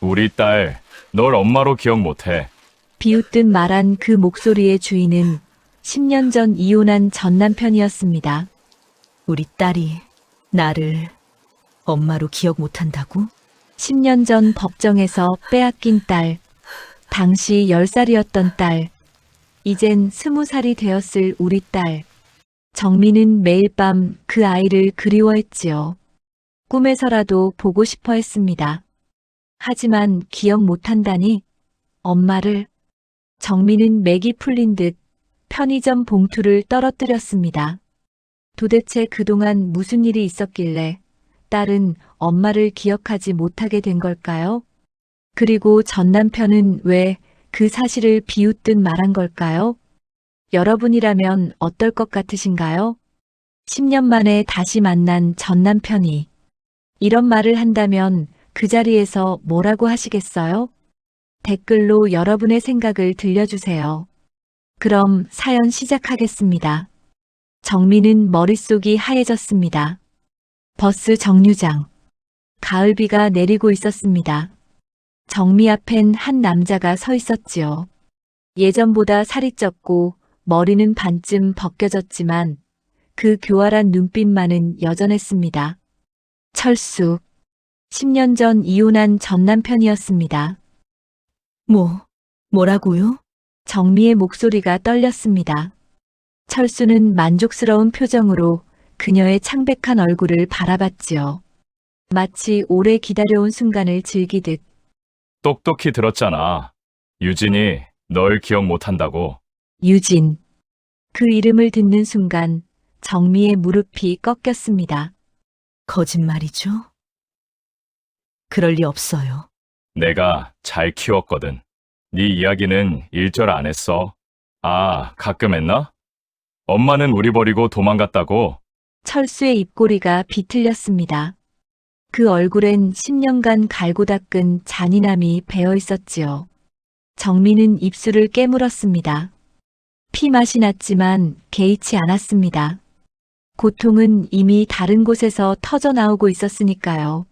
우리 딸, 널 엄마로 기억 못해. 비웃듯 말한 그 목소리의 주인은 10년 전 이혼한 전 남편이었습니다. 우리 딸이 나를 엄마로 기억 못한다고? 10년 전 법정에서 빼앗긴 딸, 당시 10살이었던 딸, 이젠 20살이 되었을 우리 딸. 정민은 매일 밤 그 아이를 그리워했지요. 꿈에서라도 보고 싶어 했습니다. 하지만 기억 못한다니 엄마를. 정민은 맥이 풀린 듯 편의점 봉투를 떨어뜨렸습니다. 도대체 그동안 무슨 일이 있었길래 딸은 엄마를 기억하지 못하게 된 걸까요? 그리고 전 남편은 왜 그 사실을 비웃듯 말한 걸까요? 여러분이라면 어떨 것 같으신가요? 10년 만에 다시 만난 전 남편이 이런 말을 한다면 그 자리에서 뭐라고 하시겠어요? 댓글로 여러분의 생각을 들려주세요. 그럼 사연 시작하겠습니다. 정민은 머릿속이 하얘졌습니다. 버스 정류장. 가을비가 내리고 있었습니다. 정미 앞엔 한 남자가 서 있었지요. 예전보다 살이 쪘고 머리는 반쯤 벗겨졌지만 그 교활한 눈빛만은 여전했습니다. 철수. 10년 전 이혼한 전 남편이었습니다. 뭐라고요? 정미의 목소리가 떨렸습니다. 철수는 만족스러운 표정으로 그녀의 창백한 얼굴을 바라봤지요. 마치 오래 기다려온 순간을 즐기듯. 똑똑히 들었잖아. 유진이 널 기억 못한다고. 유진. 그 이름을 듣는 순간 정미의 무릎이 꺾였습니다. 거짓말이죠? 그럴 리 없어요. 내가 잘 키웠거든. 네 이야기는 일절 안 했어. 아, 가끔 했나? 엄마는 우리 버리고 도망갔다고. 철수의 입꼬리가 비틀렸습니다. 그 얼굴엔 10년간 갈고 닦은 잔인함이 배어 있었지요. 정민은 입술을 깨물었습니다. 피맛이 났지만 개의치 않았습니다. 고통은 이미 다른 곳에서 터져 나오고 있었으니까요.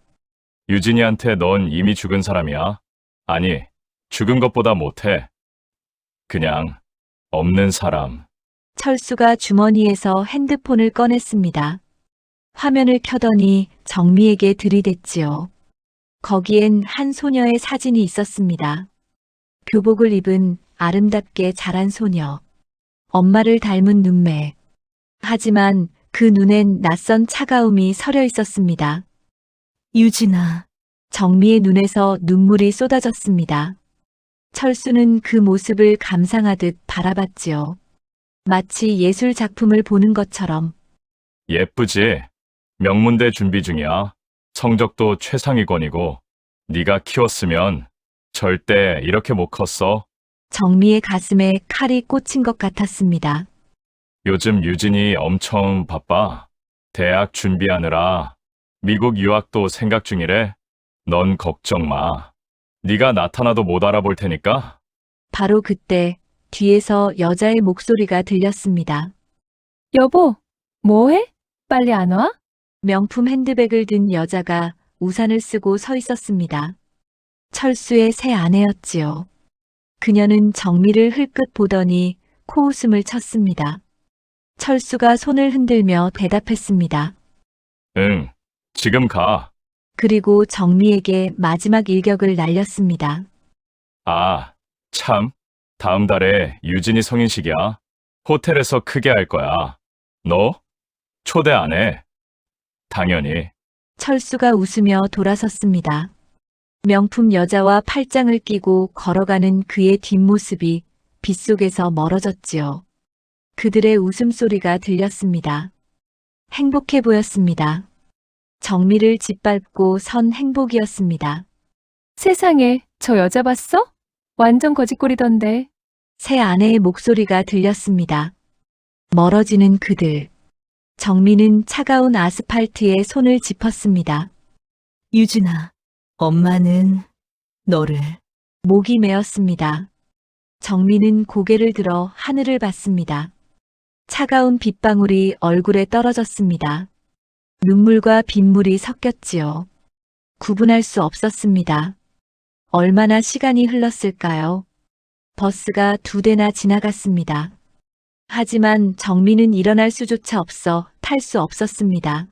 유진이한테 넌 이미 죽은 사람이야. 아니, 죽은 것보다 못해. 그냥 없는 사람. 철수가 주머니에서 핸드폰을 꺼냈습니다. 화면을 켜더니 정미에게 들이댔지요. 거기엔 한 소녀의 사진이 있었습니다. 교복을 입은 아름답게 자란 소녀. 엄마를 닮은 눈매. 하지만 그 눈엔 낯선 차가움이 서려 있었습니다. 유진아, 정미의 눈에서 눈물이 쏟아졌습니다. 철수는 그 모습을 감상하듯 바라봤지요. 마치 예술 작품을 보는 것처럼. 예쁘지? 명문대 준비 중이야. 성적도 최상위권이고 네가 키웠으면 절대 이렇게 못 컸어. 정미의 가슴에 칼이 꽂힌 것 같았습니다. 요즘 유진이 엄청 바빠. 대학 준비하느라 미국 유학도 생각 중이래. 넌 걱정 마. 네가 나타나도 못 알아볼 테니까. 바로 그때 뒤에서 여자의 목소리가 들렸습니다. 여보, 뭐해? 빨리 안 와? 명품 핸드백을 든 여자가 우산을 쓰고 서 있었습니다. 철수의 새 아내였지요. 그녀는 정미를 흘끗 보더니 코웃음을 쳤습니다. 철수가 손을 흔들며 대답했습니다. 응, 지금 가. 그리고 정미에게 마지막 일격을 날렸습니다. 아, 참. 다음 달에 유진이 성인식이야. 호텔에서 크게 할 거야. 너? 초대 안 해. 당연히. 철수가 웃으며 돌아섰습니다. 명품 여자와 팔짱을 끼고 걸어가는 그의 뒷모습이 빗속에서 멀어졌지요. 그들의 웃음소리가 들렸습니다. 행복해 보였습니다. 정미를 짓밟고 선 행복이었습니다. 세상에, 저 여자 봤어? 완전 거짓골이던데. 새 아내의 목소리가 들렸습니다. 멀어지는 그들. 정미는 차가운 아스팔트에 손을 짚었습니다. 유진아, 엄마는 너를. 목이 메었습니다. 정미는 고개를 들어 하늘을 봤습니다. 차가운 빗방울이 얼굴에 떨어졌습니다. 눈물과 빗물이 섞였지요. 구분할 수 없었습니다. 얼마나 시간이 흘렀을까요? 버스가 2대나 지나갔습니다. 하지만 정민은 일어날 수조차 없어 탈 수 없었습니다.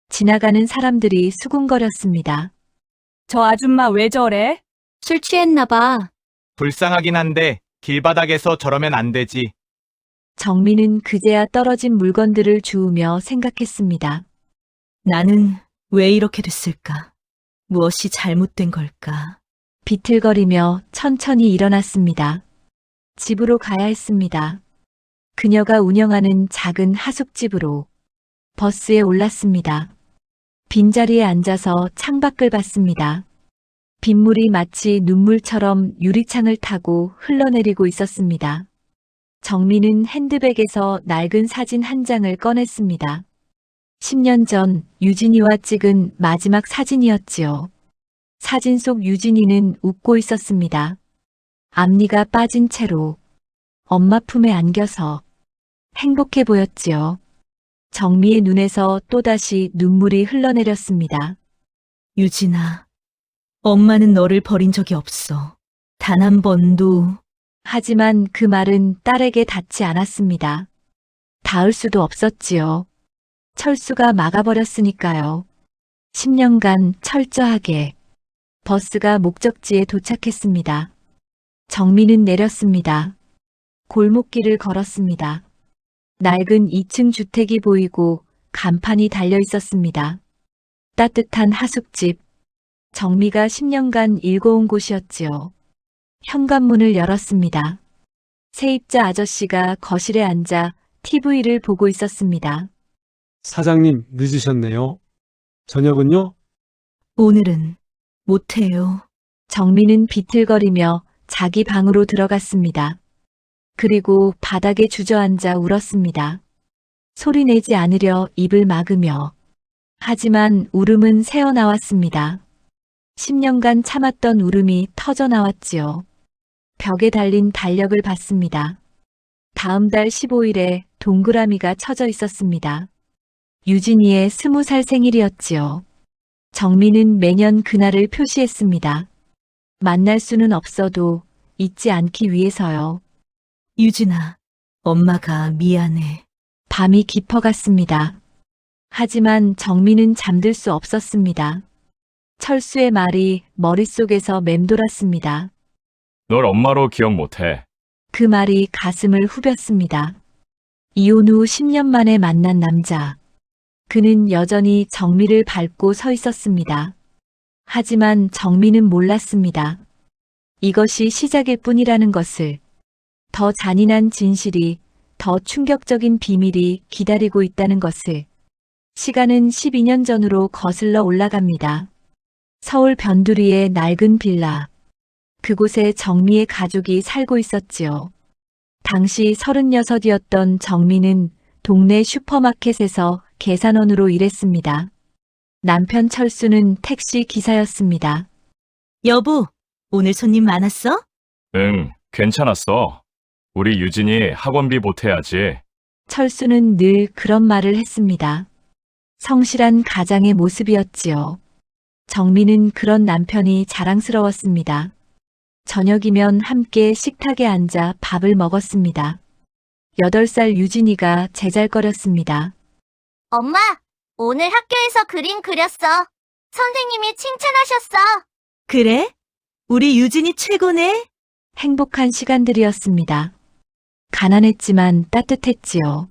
지나가는 사람들이 수군거렸습니다. 저 아줌마 왜 저래? 술 취했나 봐. 불쌍하긴 한데 길바닥에서 저러면 안 되지. 정민은 그제야 떨어진 물건들을 주우며 생각했습니다. 나는 왜 이렇게 됐을까? 무엇이 잘못된 걸까? 비틀거리며 천천히 일어났습니다. 집으로 가야 했습니다. 그녀가 운영하는 작은 하숙집으로 버스에 올랐습니다. 빈자리에 앉아서 창밖을 봤습니다. 빗물이 마치 눈물처럼 유리창을 타고 흘러내리고 있었습니다. 정민은 핸드백에서 낡은 사진 한 장을 꺼냈습니다. 10년 전 유진이와 찍은 마지막 사진이었지요. 사진 속 유진이는 웃고 있었습니다. 앞니가 빠진 채로 엄마 품에 안겨서 행복해 보였지요. 정미의 눈에서 또다시 눈물이 흘러내렸습니다. 유진아, 엄마는 너를 버린 적이 없어. 단 한 번도. 하지만 그 말은 딸에게 닿지 않았습니다. 닿을 수도 없었지요. 철수가 막아버렸으니까요. 10년간 철저하게 버스가 목적지에 도착했습니다. 정민은 내렸습니다. 골목길을 걸었습니다. 낡은 2층 주택이 보이고 간판이 달려 있었습니다. 따뜻한 하숙집. 정미가 10년간 읽어온 곳이었지요. 현관문을 열었습니다. 세입자 아저씨가 거실에 앉아 TV를 보고 있었습니다. 사장님, 늦으셨네요. 저녁은요? 오늘은 못해요. 정민은 비틀거리며 자기 방으로 들어갔습니다. 그리고 바닥에 주저앉아 울었습니다. 소리내지 않으려 입을 막으며. 하지만 울음은 새어나왔습니다. 10년간 참았던 울음이 터져나왔지요. 벽에 달린 달력을 봤습니다. 다음 달 15일에 동그라미가 쳐져 있었습니다. 유진이의 20살 생일이었지요. 정민은 매년 그날을 표시했습니다. 만날 수는 없어도 잊지 않기 위해서요. 유진아, 엄마가 미안해. 밤이 깊어갔습니다. 하지만 정민은 잠들 수 없었습니다. 철수의 말이 머릿속에서 맴돌았습니다. 널 엄마로 기억 못해. 그 말이 가슴을 후볐습니다. 이혼 후 10년 만에 만난 남자. 그는 여전히 정미를 밟고 서 있었습니다. 하지만 정미는 몰랐습니다. 이것이 시작일 뿐이라는 것을. 더 잔인한 진실이, 더 충격적인 비밀이 기다리고 있다는 것을. 시간은 12년 전으로 거슬러 올라갑니다. 서울 변두리의 낡은 빌라. 그곳에 정미의 가족이 살고 있었지요. 당시 36이었던 정미는 동네 슈퍼마켓에서 계산원으로 일했습니다. 남편 철수는 택시 기사였습니다. 여보, 오늘 손님 많았어? 응, 괜찮았어. 우리 유진이 학원비 보태야지. 철수는 늘 그런 말을 했습니다. 성실한 가장의 모습이었지요. 정미는 그런 남편이 자랑스러웠습니다. 저녁이면 함께 식탁에 앉아 밥을 먹었습니다. 8살 유진이가 제잘거렸습니다. 엄마, 오늘 학교에서 그림 그렸어. 선생님이 칭찬하셨어. 그래? 우리 유진이 최고네? 행복한 시간들이었습니다. 가난했지만 따뜻했지요.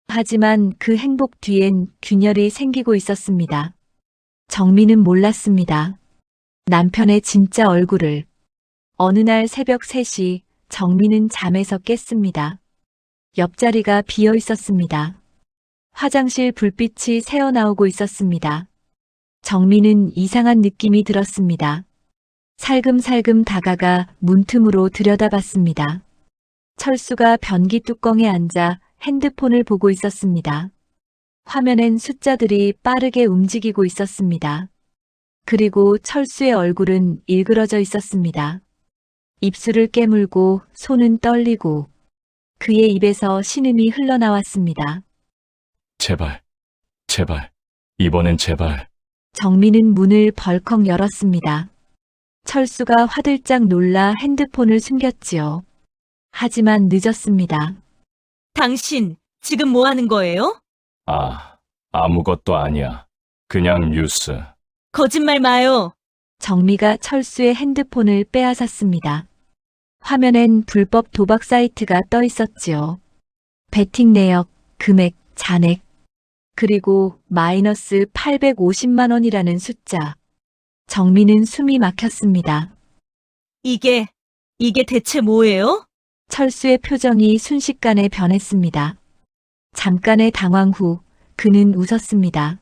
하지만 그 행복 뒤엔 균열이 생기고 있었습니다. 정미는 몰랐습니다. 남편의 진짜 얼굴을. 어느 날 새벽 3시 정미는 잠에서 깼습니다. 옆자리가 비어 있었습니다. 화장실 불빛이 새어나오고 있었습니다. 정미는 이상한 느낌이 들었습니다. 살금살금 다가가 문틈으로 들여다봤습니다. 철수가 변기 뚜껑에 앉아 핸드폰을 보고 있었습니다. 화면엔 숫자들이 빠르게 움직이고 있었습니다. 그리고 철수의 얼굴은 일그러져 있었습니다. 입술을 깨물고 손은 떨리고 그의 입에서 신음이 흘러나왔습니다. 제발, 제발, 이번엔 제발. 정민은 문을 벌컥 열었습니다. 철수가 화들짝 놀라 핸드폰을 숨겼지요. 하지만 늦었습니다. 당신, 지금 뭐 하는 거예요? 아무것도 아니야. 그냥 뉴스. 거짓말 마요. 정미가 철수의 핸드폰을 빼앗았습니다. 화면엔 불법 도박 사이트가 떠 있었지요. 베팅 내역, 금액, 잔액, 그리고 마이너스 850만 원이라는 숫자. 정미는 숨이 막혔습니다. 이게 대체 뭐예요? 철수의 표정이 순식간에 변했습니다. 잠깐의 당황 후 그는 웃었습니다.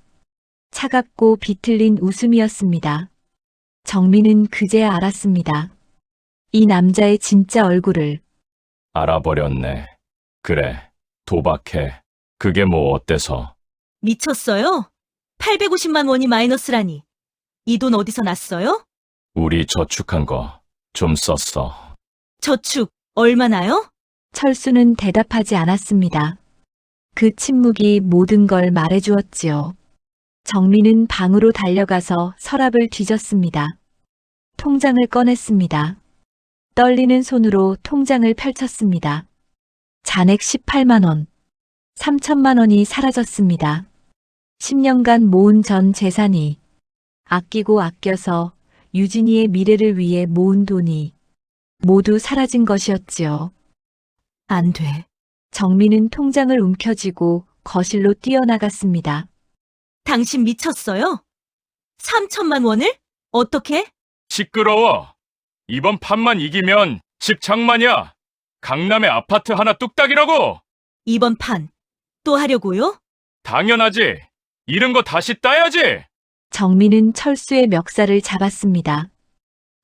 차갑고 비틀린 웃음이었습니다. 정미는 그제야 알았습니다. 이 남자의 진짜 얼굴을. 알아버렸네. 그래, 도박해. 그게 뭐 어때서? 미쳤어요? 850만 원이 마이너스라니. 이 돈 어디서 났어요? 우리 저축한 거 좀 썼어. 저축, 얼마나요? 철수는 대답하지 않았습니다. 그 침묵이 모든 걸 말해주었지요. 정미는 방으로 달려가서 서랍을 뒤졌습니다. 통장을 꺼냈습니다. 떨리는 손으로 통장을 펼쳤습니다. 잔액 18만 원, 3천만 원이 사라졌습니다. 10년간 모은 전 재산이, 아끼고 아껴서 유진이의 미래를 위해 모은 돈이 모두 사라진 것이었지요. 안 돼. 정미는 통장을 움켜쥐고 거실로 뛰어나갔습니다. 당신 미쳤어요? 3천만 원을? 어떻게? 시끄러워. 이번 판만 이기면 집 장만이야. 강남에 아파트 하나 뚝딱이라고. 이번 판, 또 하려고요? 당연하지. 잃은 거 다시 따야지. 정미는 철수의 멱살을 잡았습니다.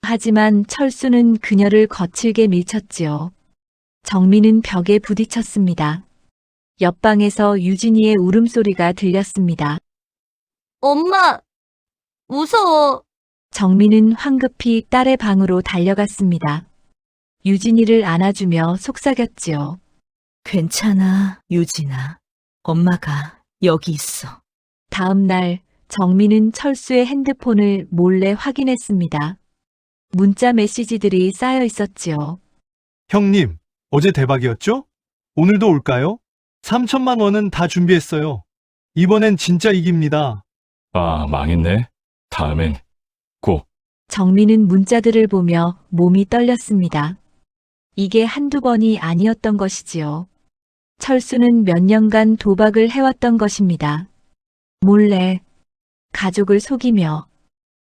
하지만 철수는 그녀를 거칠게 밀쳤지요. 정미는 벽에 부딪혔습니다. 옆방에서 유진이의 울음소리가 들렸습니다. 엄마, 무서워. 정미는 황급히 딸의 방으로 달려갔습니다. 유진이를 안아주며 속삭였지요. 괜찮아, 유진아. 엄마가 여기 있어. 다음 날 정미는 철수의 핸드폰을 몰래 확인했습니다. 문자 메시지들이 쌓여 있었지요. 형님, 어제 대박이었죠? 오늘도 올까요? 3천만 원은 다 준비했어요. 이번엔 진짜 이깁니다. 망했네. 다음엔 꼭. 정미는 문자들을 보며 몸이 떨렸습니다. 이게 한두 번이 아니었던 것이지요. 철수는 몇 년간 도박을 해왔던 것입니다. 몰래, 가족을 속이며.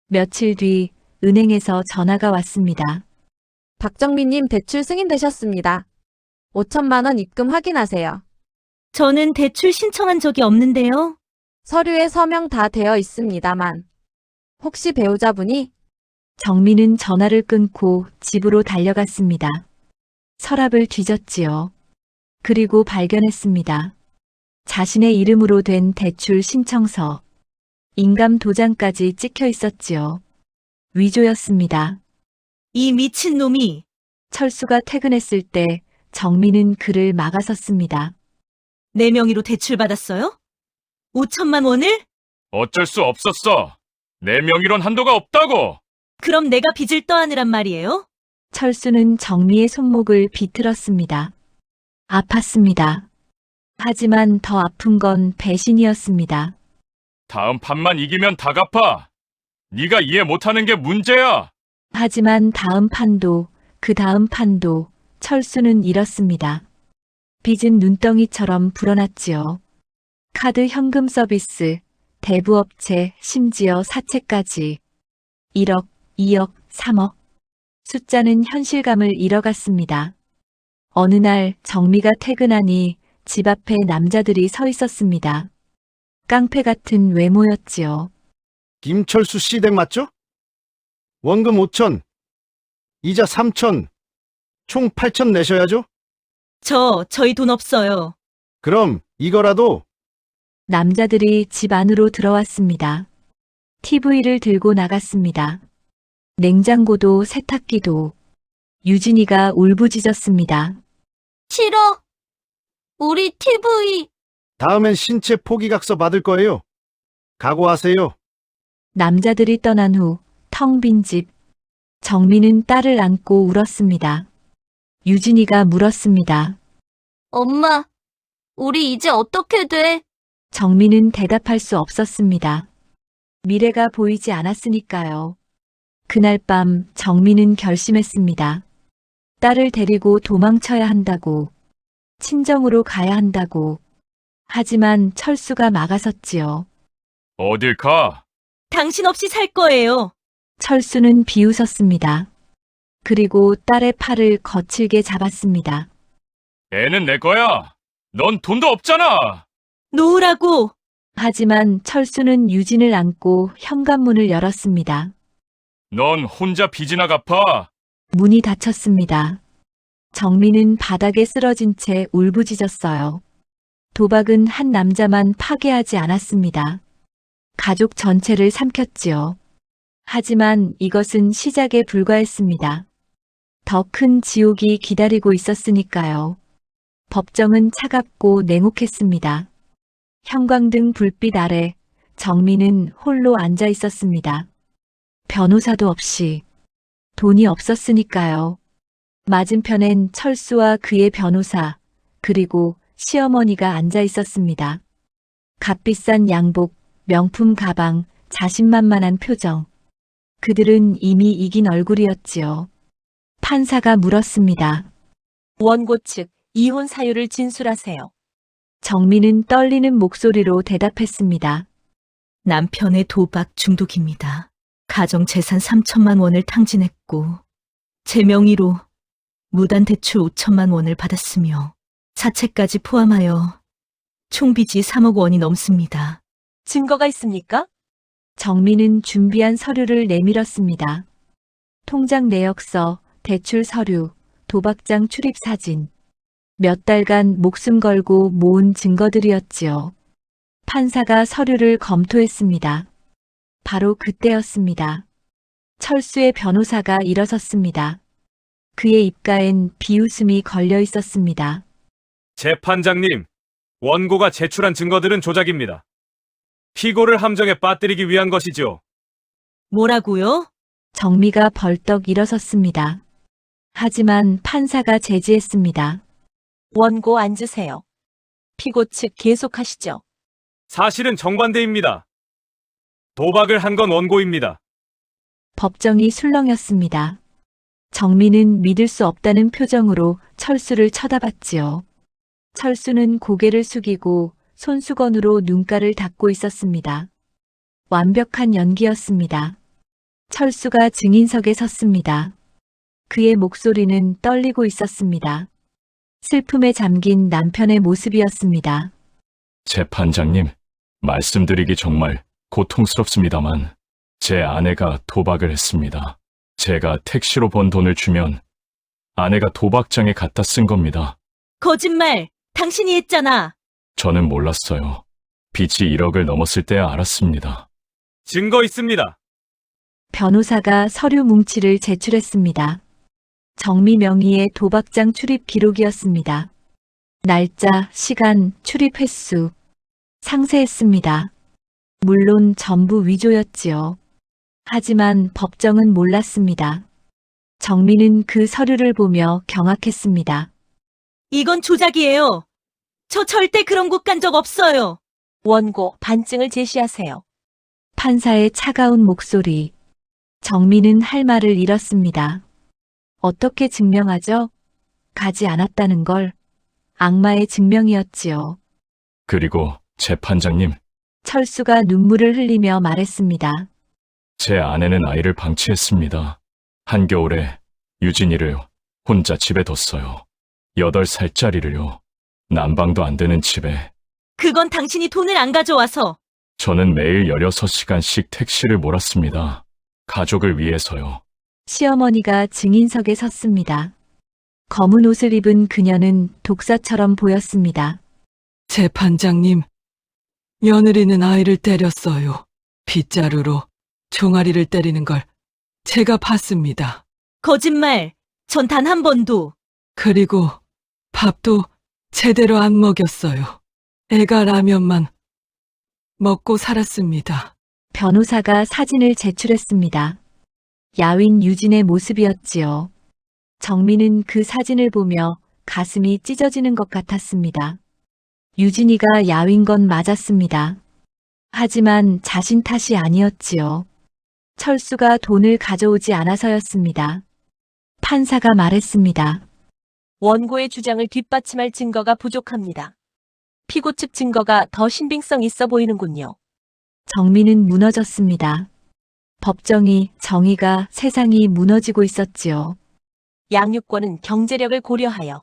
며칠 뒤 은행에서 전화가 왔습니다. 박정민님 대출 승인되셨습니다. 5천만 원 입금 확인하세요. 저는 대출 신청한 적이 없는데요. 서류에 서명 다 되어 있습니다만. 혹시 배우자분이? 정미는 전화를 끊고 집으로 달려갔습니다. 서랍을 뒤졌지요. 그리고 발견했습니다. 자신의 이름으로 된 대출 신청서, 인감 도장까지 찍혀 있었지요. 위조였습니다. 이 미친 놈이. 철수가 퇴근했을 때 정미는 그를 막아섰습니다. 내 명의로 대출 받았어요? 5천만 원을? 어쩔 수 없었어. 내 명의론 한도가 없다고. 그럼 내가 빚을 떠안으란 말이에요? 철수는 정미의 손목을 비틀었습니다. 아팠습니다. 하지만 더 아픈 건 배신이었습니다. 다음 판만 이기면 다 갚아. 네가 이해 못하는 게 문제야. 하지만 다음 판도, 그 다음 판도 철수는 잃었습니다. 빚은 눈덩이처럼 불어났지요. 카드 현금 서비스, 대부업체, 심지어 사채까지. 1억, 2억, 3억. 숫자는 현실감을 잃어갔습니다. 어느 날 정미가 퇴근하니 집 앞에 남자들이 서 있었습니다. 깡패 같은 외모였지요. 김철수 씨 댁 맞죠? 원금 5천, 이자 3천, 총 8천 내셔야죠? 저희 돈 없어요. 그럼 이거라도. 남자들이 집 안으로 들어왔습니다. TV를 들고 나갔습니다. 냉장고도 세탁기도. 유진이가 울부짖었습니다. 싫어. 우리 TV. 다음엔 신체 포기각서 받을 거예요. 각오하세요. 남자들이 떠난 후 텅 빈 집. 정민은 딸을 안고 울었습니다. 유진이가 물었습니다. 엄마, 우리 이제 어떻게 돼? 정민은 대답할 수 없었습니다. 미래가 보이지 않았으니까요. 그날 밤 정민은 결심했습니다. 딸을 데리고 도망쳐야 한다고, 친정으로 가야 한다고. 하지만 철수가 막아섰지요. 어딜 가? 당신 없이 살 거예요. 철수는 비웃었습니다. 그리고 딸의 팔을 거칠게 잡았습니다. 애는 내 거야. 넌 돈도 없잖아. 놓으라고. 하지만 철수는 유진을 안고 현관문을 열었습니다. 넌 혼자 빚이나 갚아. 문이 닫혔습니다. 정민은 바닥에 쓰러진 채 울부짖었어요. 도박은 한 남자만 파괴하지 않았습니다. 가족 전체를 삼켰지요. 하지만 이것은 시작에 불과했습니다. 더 큰 지옥이 기다리고 있었으니까요. 법정은 차갑고 냉혹했습니다. 형광등 불빛 아래 정민은 홀로 앉아 있었습니다. 변호사도 없이. 돈이 없었으니까요. 맞은편엔 철수와 그의 변호사, 그리고 시어머니가 앉아 있었습니다. 값비싼 양복, 명품 가방, 자신만만한 표정. 그들은 이미 이긴 얼굴이었지요. 판사가 물었습니다. 원고 측 이혼 사유를 진술하세요. 정민은 떨리는 목소리로 대답했습니다. 남편의 도박 중독입니다. 가정재산 3천만 원을 탕진했고 제 명의로 무단 대출 5천만 원을 받았으며 사채까지 포함하여 총빚이 3억 원이 넘습니다. 증거가 있습니까? 정민은 준비한 서류를 내밀었습니다. 통장 내역서, 대출 서류, 도박장 출입 사진. 몇 달간 목숨 걸고 모은 증거들이었지요. 판사가 서류를 검토했습니다. 바로 그때였습니다. 철수의 변호사가 일어섰습니다. 그의 입가엔 비웃음이 걸려 있었습니다. 재판장님, 원고가 제출한 증거들은 조작입니다. 피고를 함정에 빠뜨리기 위한 것이죠. 뭐라고요? 정미가 벌떡 일어섰습니다. 하지만 판사가 제지했습니다. 원고 앉으세요. 피고 측 계속하시죠. 사실은 정반대입니다. 도박을 한 건 원고입니다. 법정이 술렁였습니다. 정민은 믿을 수 없다는 표정으로 철수를 쳐다봤지요. 철수는 고개를 숙이고 손수건으로 눈가를 닦고 있었습니다. 완벽한 연기였습니다. 철수가 증인석에 섰습니다. 그의 목소리는 떨리고 있었습니다. 슬픔에 잠긴 남편의 모습이었습니다. 재판장님, 말씀드리기 정말 고통스럽습니다만 제 아내가 도박을 했습니다. 제가 택시로 번 돈을 주면 아내가 도박장에 갖다 쓴 겁니다. 거짓말! 당신이 했잖아! 저는 몰랐어요. 빚이 1억을 넘었을 때야 알았습니다. 증거 있습니다. 변호사가 서류 뭉치를 제출했습니다. 정미 명의의 도박장 출입 기록이었습니다. 날짜, 시간, 출입 횟수. 상세했습니다. 물론 전부 위조였지요. 하지만 법정은 몰랐습니다. 정민은 그 서류를 보며 경악했습니다. 이건 조작이에요. 저 절대 그런 곳 간 적 없어요. 원고 반증을 제시하세요. 판사의 차가운 목소리. 정민은 할 말을 잃었습니다. 어떻게 증명하죠? 가지 않았다는 걸. 악마의 증명이었지요. 그리고 재판장님, 철수가 눈물을 흘리며 말했습니다. 제 아내는 아이를 방치했습니다. 한겨울에 유진이를 혼자 집에 뒀어요. 8살짜리를요. 난방도 안 되는 집에. 그건 당신이 돈을 안 가져와서. 저는 매일 16시간씩 택시를 몰았습니다. 가족을 위해서요. 시어머니가 증인석에 섰습니다. 검은 옷을 입은 그녀는 독사처럼 보였습니다. 재판장님, 며느리는 아이를 때렸어요. 빗자루로 종아리를 때리는 걸 제가 봤습니다. 거짓말! 전 단 한 번도. 그리고 밥도 제대로 안 먹였어요. 애가 라면만 먹고 살았습니다. 변호사가 사진을 제출했습니다. 야윈 유진의 모습이었지요. 정민은 그 사진을 보며 가슴이 찢어지는 것 같았습니다. 유진이가 야윈 건 맞았습니다. 하지만 자신 탓이 아니었지요. 철수가 돈을 가져오지 않아서였습니다. 판사가 말했습니다. 원고의 주장을 뒷받침할 증거가 부족합니다. 피고 측 증거가 더 신빙성 있어 보이는군요. 정민은 무너졌습니다. 법정이, 정의가, 세상이 무너지고 있었지요. 양육권은 경제력을 고려하여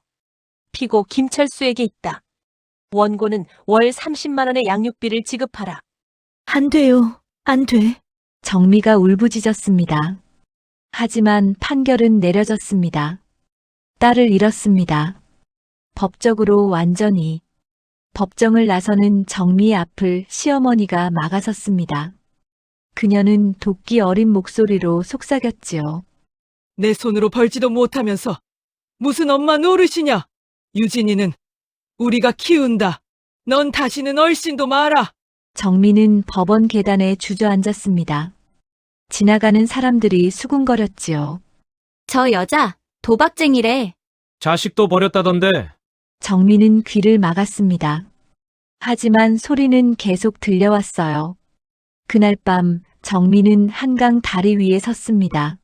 피고 김철수에게 있다. 원고는 월 30만 원의 양육비를 지급하라. 안 돼요. 안 돼. 정미가 울부짖었습니다. 하지만 판결은 내려졌습니다. 딸을 잃었습니다. 법적으로 완전히. 법정을 나서는 정미의 앞을 시어머니가 막아섰습니다. 그녀는 도끼 어린 목소리로 속삭였지요. 내 손으로 벌지도 못하면서 무슨 엄마 노릇이냐? 유진이는 우리가 키운다. 넌 다시는 얼씬도 마라. 정미는 법원 계단에 주저앉았습니다. 지나가는 사람들이 수군거렸지요. 저 여자 도박쟁이래. 자식도 버렸다던데. 정미는 귀를 막았습니다. 하지만 소리는 계속 들려왔어요. 그날 밤 정미는 한강 다리 위에 섰습니다.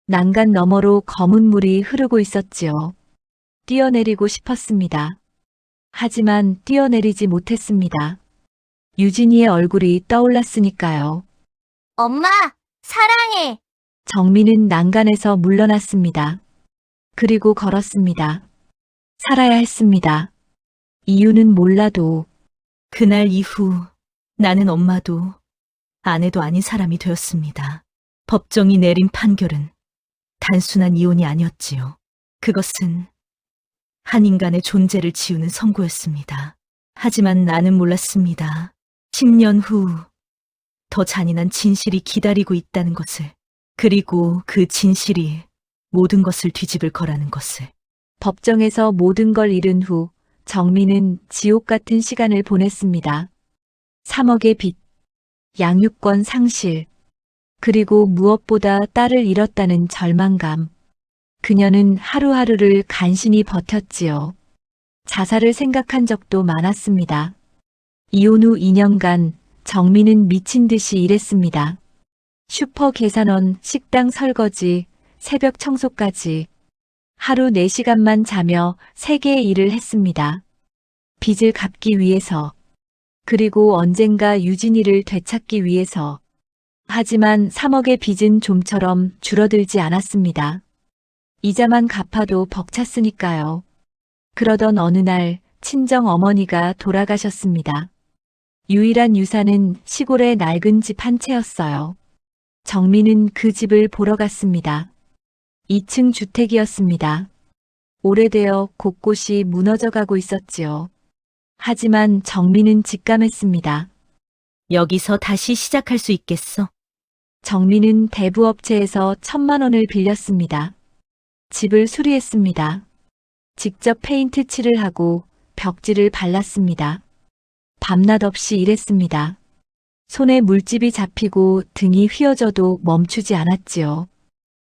난간 너머로 검은 물이 흐르고 있었지요. 뛰어내리고 싶었습니다. 하지만 뛰어내리지 못했습니다. 유진이의 얼굴이 떠올랐으니까요. 엄마, 사랑해. 정미는 난간에서 물러났습니다. 그리고 걸었습니다. 살아야 했습니다. 이유는 몰라도 그날 이후 나는 엄마도 아내도 아닌 사람이 되었습니다. 법정이 내린 판결은 단순한 이혼이 아니었지요. 그것은 한 인간의 존재를 지우는 선고였습니다. 하지만 나는 몰랐습니다. 10년 후 더 잔인한 진실이 기다리고 있다는 것을, 그리고 그 진실이 모든 것을 뒤집을 거라는 것을. 법정에서 모든 걸 잃은 후 정미는 지옥 같은 시간을 보냈습니다. 3억의 빚, 양육권 상실, 그리고 무엇보다 딸을 잃었다는 절망감. 그녀는 하루하루를 간신히 버텼지요. 자살을 생각한 적도 많았습니다. 이혼 후 2년간 정미는 미친 듯이 일했습니다. 슈퍼 계산원, 식당 설거지, 새벽 청소까지. 하루 4시간만 자며 3개의 일을 했습니다. 빚을 갚기 위해서, 그리고 언젠가 유진이를 되찾기 위해서. 하지만 3억의 빚은 좀처럼 줄어들지 않았습니다. 이자만 갚아도 벅찼으니까요. 그러던 어느 날 친정 어머니가 돌아가셨습니다. 유일한 유산은 시골의 낡은 집 한 채였어요. 정미는 그 집을 보러 갔습니다. 2층 주택이었습니다. 오래되어 곳곳이 무너져가고 있었지요. 하지만 정미는 직감했습니다. 여기서 다시 시작할 수 있겠어. 정미는 대부업체에서 1,000만 원을 빌렸습니다. 집을 수리했습니다. 직접 페인트 칠을 하고 벽지를 발랐습니다. 밤낮 없이 일했습니다. 손에 물집이 잡히고 등이 휘어져도 멈추지 않았지요.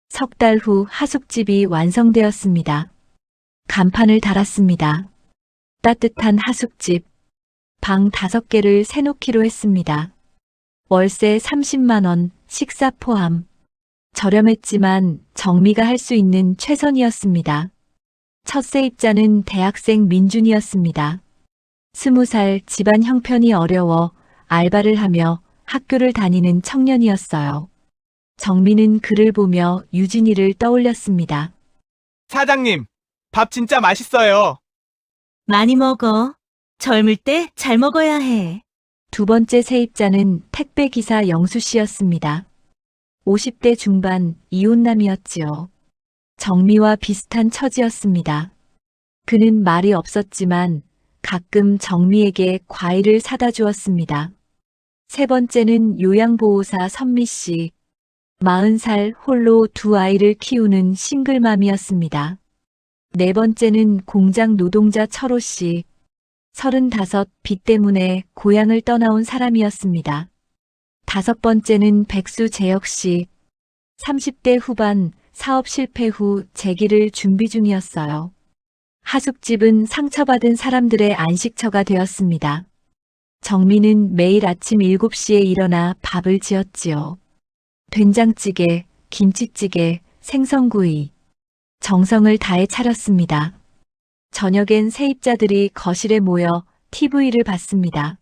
석 달 후 하숙집이 완성되었습니다. 간판을 달았습니다. 따뜻한 하숙집. 방 5개를 새놓기로 했습니다. 월세 30만 원, 식사 포함. 저렴했지만 정미가 할 수 있는 최선이었습니다. 첫 세입자는 대학생 민준이었습니다. 20살, 집안 형편이 어려워 알바를 하며 학교를 다니는 청년이었어요. 정미는 그를 보며 유진이를 떠올렸습니다. 사장님, 밥 진짜 맛있어요. 많이 먹어. 젊을 때 잘 먹어야 해. 두 번째 세입자는 택배기사 영수 씨였습니다. 50대 중반 이혼남이었지요. 정미와 비슷한 처지였습니다. 그는 말이 없었지만 가끔 정미에게 과일을 사다 주었습니다. 세 번째는 요양보호사 선미 씨. 40살 홀로 2아이를 키우는 싱글맘이었습니다. 네 번째는 공장 노동자 철호 씨. 35, 빚 때문에 고향을 떠나온 사람이었습니다. 5번째는 백수 재혁 씨. 30대 후반 사업 실패 후 재기를 준비 중이었어요. 하숙집은 상처받은 사람들의 안식처가 되었습니다. 정민은 매일 아침 7시에 일어나 밥을 지었지요. 된장찌개, 김치찌개, 생선구이. 정성을 다해 차렸습니다. 저녁엔 세입자들이 거실에 모여 TV를 봤습니다.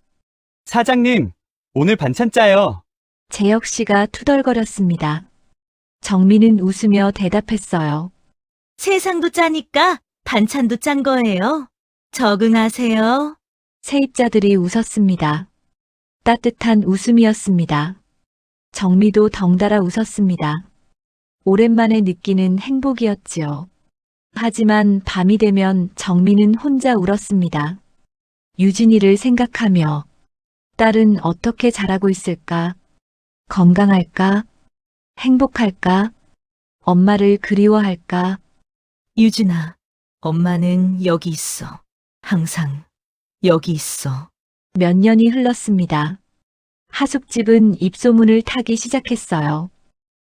사장님, 오늘 반찬 짜요. 재혁 씨가 투덜거렸습니다. 정민은 웃으며 대답했어요. 세상도 짜니까 반찬도 짠 거예요. 적응하세요. 세입자들이 웃었습니다. 따뜻한 웃음이었습니다. 정미도 덩달아 웃었습니다. 오랜만에 느끼는 행복이었지요. 하지만 밤이 되면 정미는 혼자 울었습니다. 유진이를 생각하며 딸은 어떻게 자라고 있을까? 건강할까? 행복할까? 엄마를 그리워할까? 유진아, 엄마는 여기 있어. 항상 여기 있어. 몇 년이 흘렀습니다. 하숙집은 입소문을 타기 시작했어요.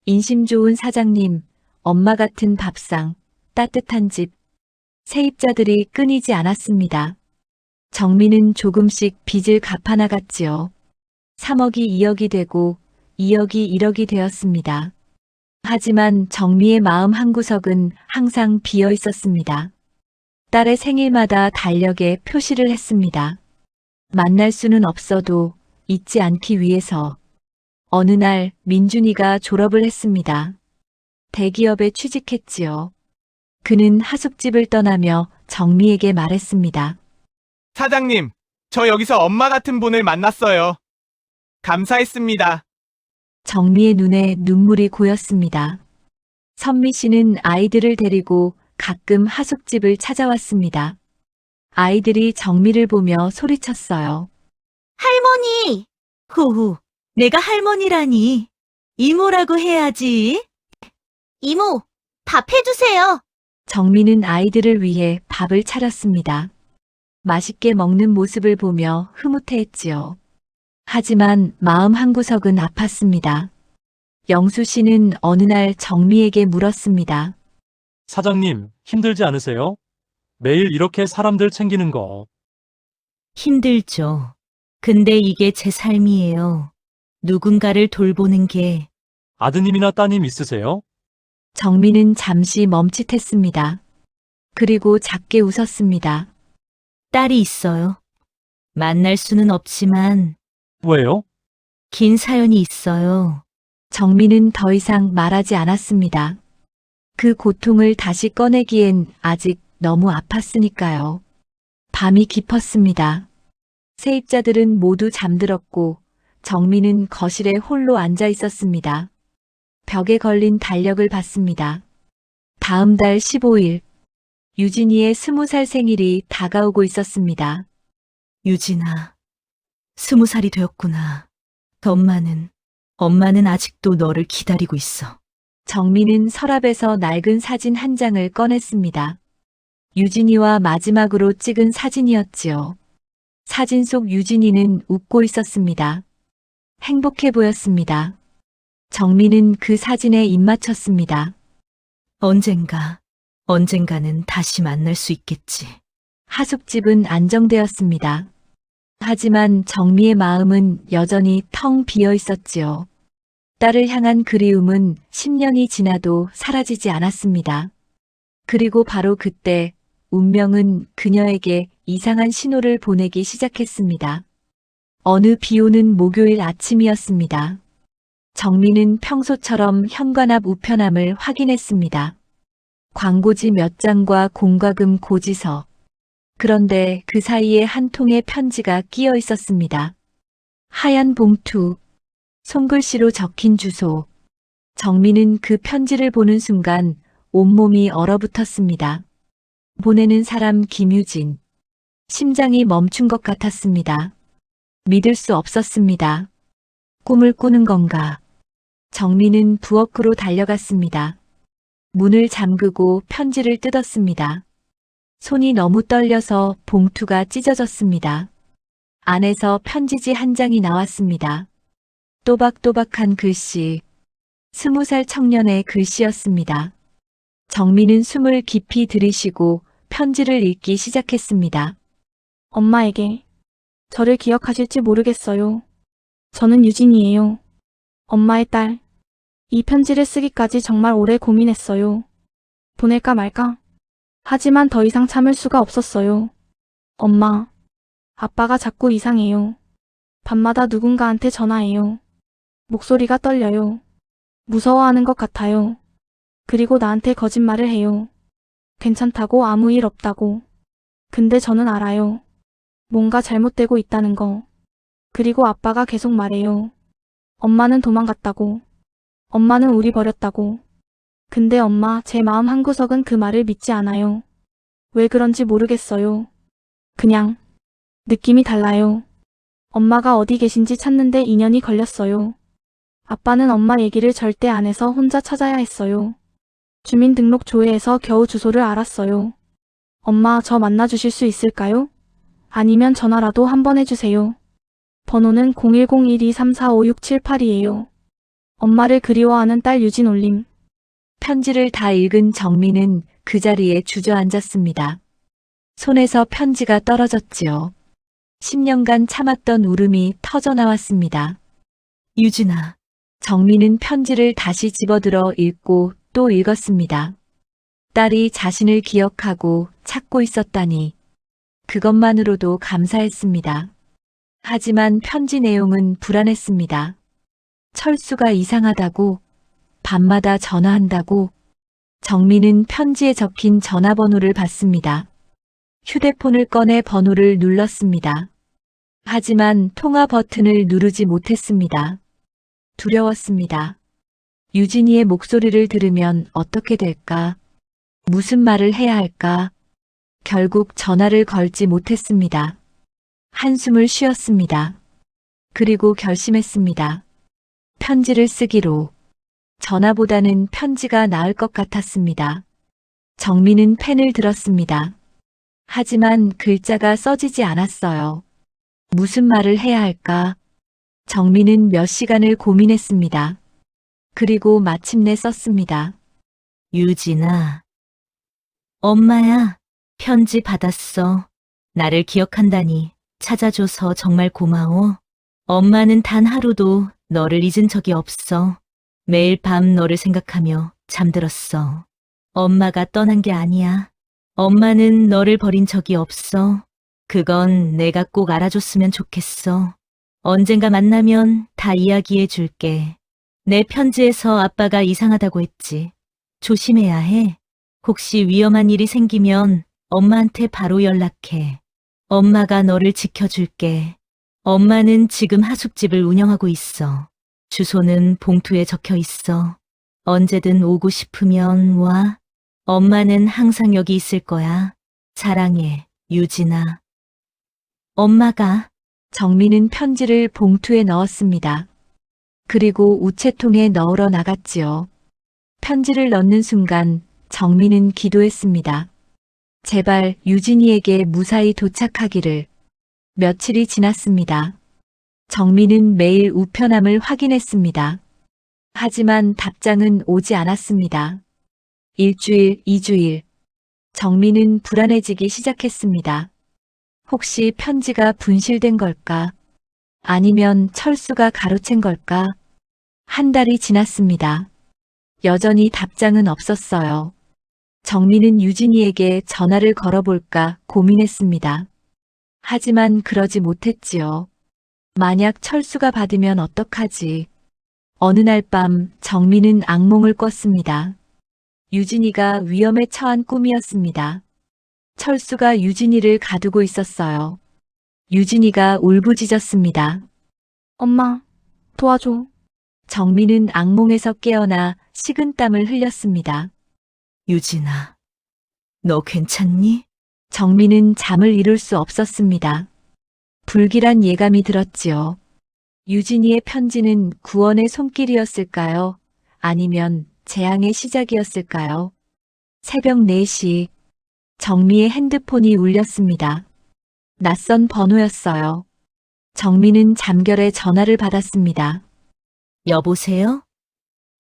인심 좋은 사장님, 엄마 같은 밥상, 따뜻한 집. 세입자들이 끊이지 않았습니다. 정민은 조금씩 빚을 갚아나갔지요. 3억이 2억이 되고 2억이 1억이 되었습니다. 하지만 정미의 마음 한구석은 항상 비어 있었습니다. 딸의 생일마다 달력에 표시를 했습니다. 만날 수는 없어도 잊지 않기 위해서. 어느 날 민준이가 졸업을 했습니다. 대기업에 취직했지요. 그는 하숙집을 떠나며 정미에게 말했습니다. 사장님, 저 여기서 엄마 같은 분을 만났어요. 감사했습니다. 정미의 눈에 눈물이 고였습니다. 선미 씨는 아이들을 데리고 가끔 하숙집을 찾아왔습니다. 아이들이 정미를 보며 소리쳤어요. 할머니! 후후, 내가 할머니라니. 이모라고 해야지. 이모, 밥 해주세요. 정미는 아이들을 위해 밥을 차렸습니다. 맛있게 먹는 모습을 보며 흐뭇해했지요. 하지만 마음 한구석은 아팠습니다. 영수 씨는 어느 날 정미에게 물었습니다. 사장님, 힘들지 않으세요? 매일 이렇게 사람들 챙기는 거. 힘들죠. 근데 이게 제 삶이에요. 누군가를 돌보는 게. 아드님이나 따님 있으세요? 정미는 잠시 멈칫했습니다. 그리고 작게 웃었습니다. 딸이 있어요. 만날 수는 없지만 왜요? 긴 사연이 있어요. 정미는 더 이상 말하지 않았습니다. 그 고통을 다시 꺼내기엔 아직 너무 아팠으니까요. 밤이 깊었습니다. 세입자들은 모두 잠들었고 정미는 거실에 홀로 앉아 있었습니다. 벽에 걸린 달력을 봤습니다. 다음 달 15일, 유진이의 20살 생일이 다가오고 있었습니다. 유진아, 20살이 되었구나. 엄마는 아직도 너를 기다리고 있어. 정미는 서랍에서 낡은 사진 한 장을 꺼냈습니다. 유진이와 마지막으로 찍은 사진이었지요. 사진 속 유진이는 웃고 있었습니다. 행복해 보였습니다. 정미는 그 사진에 입맞췄습니다. 언젠가는 다시 만날 수 있겠지. 하숙집은 안정되었습니다. 하지만 정미의 마음은 여전히 텅 비어 있었지요. 딸을 향한 그리움은 10년이 지나도 사라지지 않았습니다. 그리고 바로 그때 운명은 그녀에게 이상한 신호를 보내기 시작했습니다. 어느 비오는 목요일 아침이었습니다. 정미는 평소처럼 현관 앞 우편함을 확인했습니다. 광고지 몇 장과 공과금 고지서. 그런데 그 사이에 한 통의 편지가 끼어 있었습니다. 하얀 봉투, 손글씨로 적힌 주소. 정미는 그 편지를 보는 순간 온몸이 얼어붙었습니다. 보내는 사람 김유진. 심장이 멈춘 것 같았습니다. 믿을 수 없었습니다. 꿈을 꾸는 건가? 정미는 부엌으로 달려갔습니다. 문을 잠그고 편지를 뜯었습니다. 손이 너무 떨려서 봉투가 찢어졌습니다. 안에서 편지지 한 장이 나왔습니다. 또박또박한 글씨. 20살 청년의 글씨였습니다. 정민은 숨을 깊이 들이쉬고 편지를 읽기 시작했습니다. 엄마에게 저를 기억하실지 모르겠어요. 저는 유진이에요. 엄마의 딸. 이 편지를 쓰기까지 정말 오래 고민했어요. 보낼까 말까? 하지만 더 이상 참을 수가 없었어요. 엄마, 아빠가 자꾸 이상해요. 밤마다 누군가한테 전화해요. 목소리가 떨려요. 무서워하는 것 같아요. 그리고 나한테 거짓말을 해요. 괜찮다고 아무 일 없다고. 근데 저는 알아요. 뭔가 잘못되고 있다는 거. 그리고 아빠가 계속 말해요. 엄마는 도망갔다고. 엄마는 우리 버렸다고. 근데 엄마, 제 마음 한구석은 그 말을 믿지 않아요. 왜 그런지 모르겠어요. 그냥 느낌이 달라요. 엄마가 어디 계신지 찾는데 2년이 걸렸어요. 아빠는 엄마 얘기를 절대 안 해서 혼자 찾아야 했어요. 주민등록 조회에서 겨우 주소를 알았어요. 엄마, 저 만나주실 수 있을까요? 아니면 전화라도 한번 해주세요. 번호는 010-1234-5678이에요. 엄마를 그리워하는 딸 유진 올림. 편지를 다 읽은 정민은 그 자리에 주저앉았습니다. 손에서 편지가 떨어졌지요. 10년간 참았던 울음이 터져나왔습니다. 유진아, 정민은 편지를 다시 집어들어 읽고 또 읽었습니다. 딸이 자신을 기억하고 찾고 있었다니 그것만으로도 감사했습니다. 하지만 편지 내용은 불안했습니다. 철수가 이상하다고, 밤마다 전화한다고. 정민은 편지에 적힌 전화번호를 받습니다. 휴대폰을 꺼내 번호를 눌렀습니다. 하지만 통화 버튼을 누르지 못했습니다. 두려웠습니다. 유진이의 목소리를 들으면 어떻게 될까? 무슨 말을 해야 할까? 결국 전화를 걸지 못했습니다. 한숨을 쉬었습니다. 그리고 결심했습니다. 편지를 쓰기로. 전화보다는 편지가 나을 것 같았습니다. 정민은 펜을 들었습니다. 하지만 글자가 써지지 않았어요. 무슨 말을 해야 할까? 정민은 몇 시간을 고민했습니다. 그리고 마침내 썼습니다. 유진아. 엄마야, 편지 받았어. 나를 기억한다니 찾아줘서 정말 고마워. 엄마는 단 하루도 너를 잊은 적이 없어. 매일 밤 너를 생각하며 잠들었어. 엄마가 떠난 게 아니야. 엄마는 너를 버린 적이 없어. 그건 내가 꼭 알아줬으면 좋겠어. 언젠가 만나면 다 이야기해 줄게. 내 편지에서 아빠가 이상하다고 했지. 조심해야 해. 혹시 위험한 일이 생기면 엄마한테 바로 연락해. 엄마가 너를 지켜줄게. 엄마는 지금 하숙집을 운영하고 있어. 주소는 봉투에 적혀 있어. 언제든 오고 싶으면 와. 엄마는 항상 여기 있을 거야. 사랑해, 유진아. 엄마가. 정민은 편지를 봉투에 넣었습니다. 그리고 우체통에 넣으러 나갔지요. 편지를 넣는 순간 정민은 기도했습니다. 제발 유진이에게 무사히 도착하기를. 며칠이 지났습니다. 정민은 매일 우편함을 확인했습니다. 하지만 답장은 오지 않았습니다. 일주일, 2주일. 정민은 불안해지기 시작했습니다. 혹시 편지가 분실된 걸까? 아니면 철수가 가로챈 걸까? 한 달이 지났습니다. 여전히 답장은 없었어요. 정민은 유진이에게 전화를 걸어볼까 고민했습니다. 하지만 그러지 못했지요. 만약 철수가 받으면 어떡하지? 어느 날 밤 정민은 악몽을 꿨습니다. 유진이가 위험에 처한 꿈이었습니다. 철수가 유진이를 가두고 있었어요. 유진이가 울부짖었습니다. 엄마, 도와줘. 정민은 악몽에서 깨어나 식은땀을 흘렸습니다. 유진아, 너 괜찮니? 정민은 잠을 이룰 수 없었습니다. 불길한 예감이 들었지요. 유진이의 편지는 구원의 손길이었을까요? 아니면 재앙의 시작이었을까요? 새벽 4시, 정미의 핸드폰이 울렸습니다. 낯선 번호였어요. 정민은 잠결에 전화를 받았습니다. 여보세요?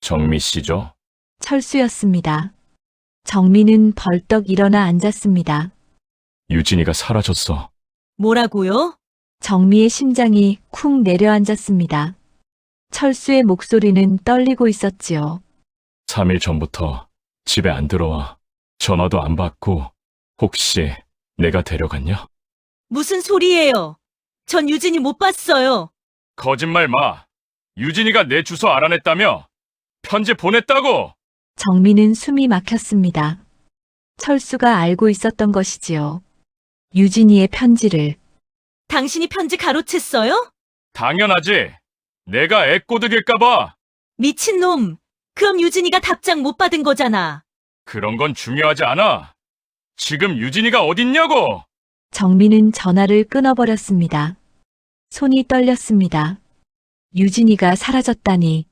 정미 씨죠? 철수였습니다. 정미는 벌떡 일어나 앉았습니다. 유진이가 사라졌어. 뭐라고요? 정미의 심장이 쿵 내려앉았습니다. 철수의 목소리는 떨리고 있었지요. 3일 전부터 집에 안 들어와. 전화도 안 받고 혹시 내가 데려갔냐? 무슨 소리예요? 전 유진이 못 봤어요. 거짓말 마. 유진이가 내 주소 알아냈다며? 편지 보냈다고! 정미는 숨이 막혔습니다. 철수가 알고 있었던 것이지요. 유진이의 편지를. 당신이 편지 가로챘어요? 당연하지. 내가 애꼬득일까봐. 미친놈. 그럼 유진이가 답장 못 받은 거잖아. 그런 건 중요하지 않아. 지금 유진이가 어딨냐고! 정미는 전화를 끊어버렸습니다. 손이 떨렸습니다. 유진이가 사라졌다니.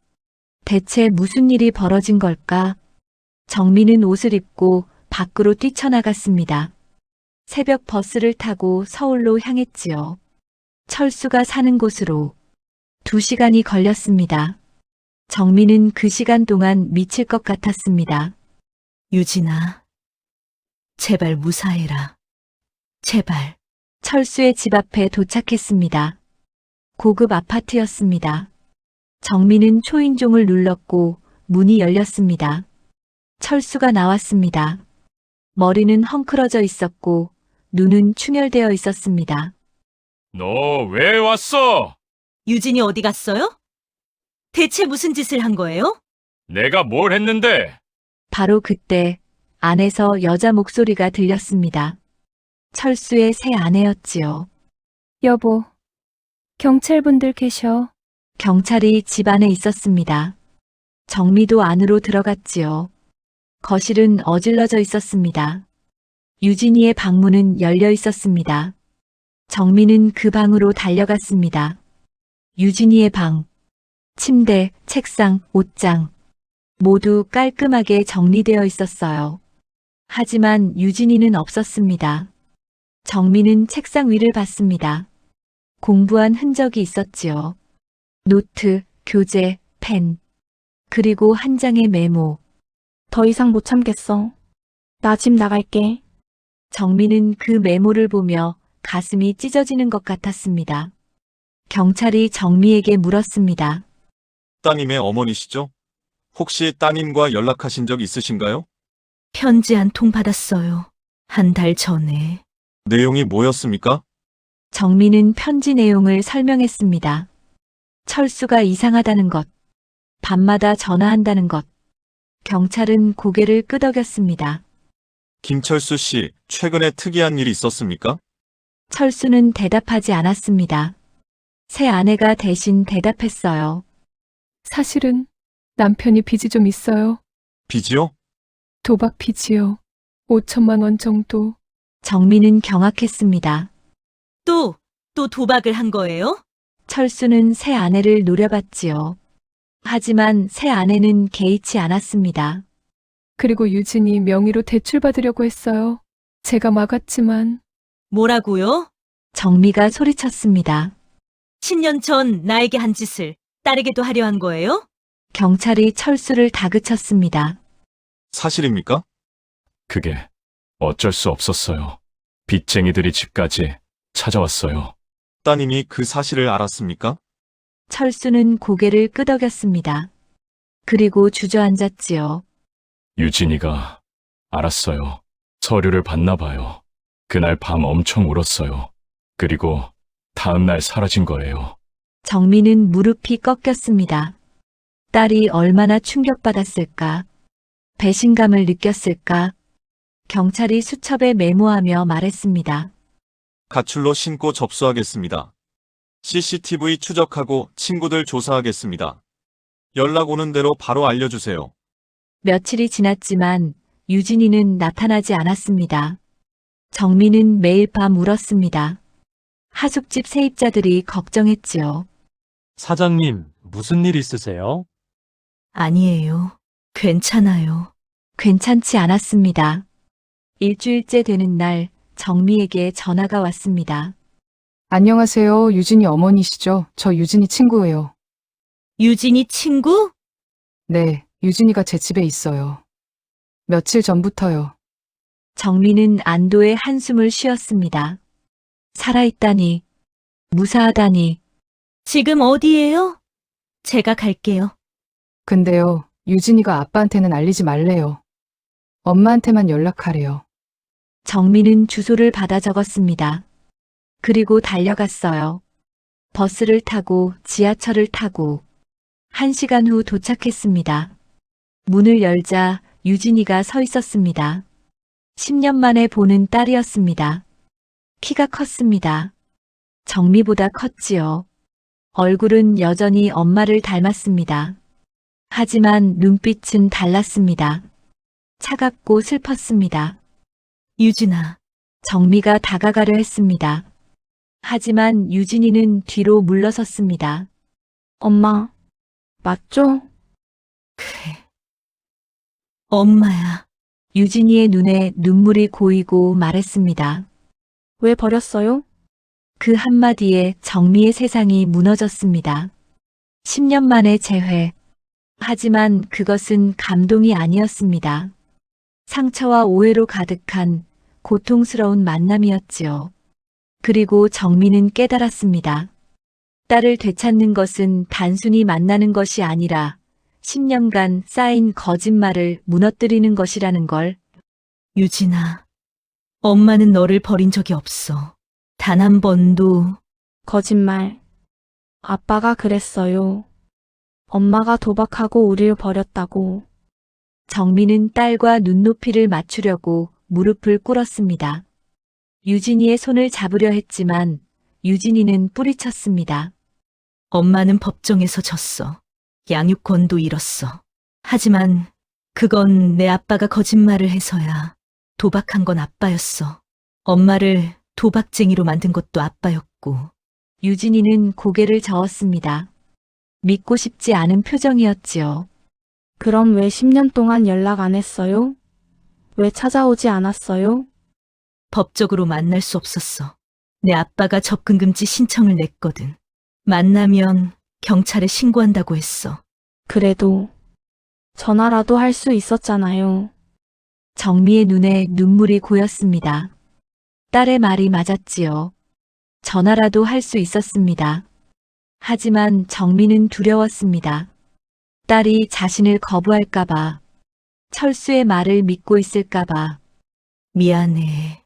대체 무슨 일이 벌어진 걸까? 정미는 옷을 입고 밖으로 뛰쳐나갔습니다. 새벽 버스를 타고 서울로 향했지요. 철수가 사는 곳으로 2시간이 걸렸습니다. 정미는 그 시간 동안 미칠 것 같았습니다. 유진아. 제발 무사해라. 제발. 철수의 집 앞에 도착했습니다. 고급 아파트였습니다. 정미는 초인종을 눌렀고 문이 열렸습니다. 철수가 나왔습니다. 머리는 헝클어져 있었고 눈은 충혈되어 있었습니다. 너 왜 왔어? 유진이 어디 갔어요? 대체 무슨 짓을 한 거예요? 내가 뭘 했는데? 바로 그때 안에서 여자 목소리가 들렸습니다. 철수의 새 아내였지요. 여보, 경찰분들 계셔. 경찰이 집 안에 있었습니다. 정미도 안으로 들어갔지요. 거실은 어질러져 있었습니다. 유진이의 방문은 열려 있었습니다. 정미는 그 방으로 달려갔습니다. 유진이의 방, 침대, 책상, 옷장 모두 깔끔하게 정리되어 있었어요. 하지만 유진이는 없었습니다. 정미는 책상 위를 봤습니다. 공부한 흔적이 있었지요. 노트, 교재, 펜, 그리고 한 장의 메모. 더 이상 못 참겠어. 나 집 나갈게. 정미는 그 메모를 보며 가슴이 찢어지는 것 같았습니다. 경찰이 정미에게 물었습니다. 따님의 어머니시죠? 혹시 따님과 연락하신 적 있으신가요? 편지 한 통 받았어요. 한 달 전에. 내용이 뭐였습니까? 정미는 편지 내용을 설명했습니다. 철수가 이상하다는 것, 밤마다 전화한다는 것. 경찰은 고개를 끄덕였습니다. 김철수 씨, 최근에 특이한 일이 있었습니까? 철수는 대답하지 않았습니다. 새 아내가 대신 대답했어요. 사실은 남편이 빚이 좀 있어요. 빚이요? 도박 빚이요. 5천만 원 정도. 정미는 경악했습니다. 또 도박을 한 거예요? 철수는 새 아내를 노려봤지요. 하지만 새 아내는 개의치 않았습니다. 그리고 유진이 명의로 대출받으려고 했어요. 제가 막았지만. 뭐라고요? 정미가 소리쳤습니다. 10년 전 나에게 한 짓을 딸에게도 하려 한 거예요? 경찰이 철수를 다그쳤습니다. 사실입니까? 그게 어쩔 수 없었어요. 빚쟁이들이 집까지 찾아왔어요. 따님이 그 사실을 알았습니까? 철수는 고개를 끄덕였습니다. 그리고 주저앉았지요. 유진이가 알았어요. 서류를 봤나 봐요. 그날 밤 엄청 울었어요. 그리고 다음 날 사라진 거예요. 정미는 무릎이 꺾였습니다. 딸이 얼마나 충격받았을까? 배신감을 느꼈을까? 경찰이 수첩에 메모하며 말했습니다. 가출로 신고 접수하겠습니다. CCTV 추적하고 친구들 조사하겠습니다. 연락 오는 대로 바로 알려주세요. 며칠이 지났지만 유진이는 나타나지 않았습니다. 정미는 매일 밤 울었습니다. 하숙집 세입자들이 걱정했지요. 사장님, 무슨 일 있으세요? 아니에요. 괜찮아요. 괜찮지 않았습니다. 일주일째 되는 날 정미에게 전화가 왔습니다. 안녕하세요. 유진이 어머니시죠? 저 유진이 친구예요. 유진이 친구? 네, 유진이가 제 집에 있어요. 며칠 전부터요. 정미는 안도의 한숨을 쉬었습니다. 살아있다니, 무사하다니. 지금 어디예요? 제가 갈게요. 근데요, 유진이가 아빠한테는 알리지 말래요. 엄마한테만 연락하래요. 정미는 주소를 받아 적었습니다. 그리고 달려갔어요. 버스를 타고 지하철을 타고 1시간 후 도착했습니다. 문을 열자 유진이가 서 있었습니다. 10년 만에 보는 딸이었습니다. 키가 컸습니다. 정미보다 컸지요. 얼굴은 여전히 엄마를 닮았습니다. 하지만 눈빛은 달랐습니다. 차갑고 슬펐습니다. 유진아. 정미가 다가가려 했습니다. 하지만 유진이는 뒤로 물러섰습니다. 엄마, 맞죠? 그래. 엄마야. 유진이의 눈에 눈물이 고이고 말했습니다. 왜 버렸어요? 그 한마디에 정미의 세상이 무너졌습니다. 10년 만에 재회. 하지만 그것은 감동이 아니었습니다. 상처와 오해로 가득한 고통스러운 만남이었지요. 그리고 정미는 깨달았습니다. 딸을 되찾는 것은 단순히 만나는 것이 아니라 10년간 쌓인 거짓말을 무너뜨리는 것이라는 걸. 유진아. 엄마는 너를 버린 적이 없어. 단 한 번도. 거짓말. 아빠가 그랬어요. 엄마가 도박하고 우리를 버렸다고. 정미는 딸과 눈높이를 맞추려고 무릎을 꿇었습니다. 유진이의 손을 잡으려 했지만 유진이는 뿌리쳤습니다. 엄마는 법정에서 졌어. 양육권도 잃었어. 하지만 그건 내 아빠가 거짓말을 해서야. 도박한 건 아빠였어. 엄마를 도박쟁이로 만든 것도 아빠였고. 유진이는 고개를 저었습니다. 믿고 싶지 않은 표정이었지요. 그럼 왜 10년 동안 연락 안 했어요? 왜 찾아오지 않았어요? 법적으로 만날 수 없었어. 내 아빠가 접근금지 신청을 냈거든. 만나면 경찰에 신고한다고 했어. 그래도 전화라도 할 수 있었잖아요. 정미의 눈에 눈물이 고였습니다. 딸의 말이 맞았지요. 전화라도 할 수 있었습니다. 하지만 정미는 두려웠습니다. 딸이 자신을 거부할까봐, 철수의 말을 믿고 있을까봐. 미안해.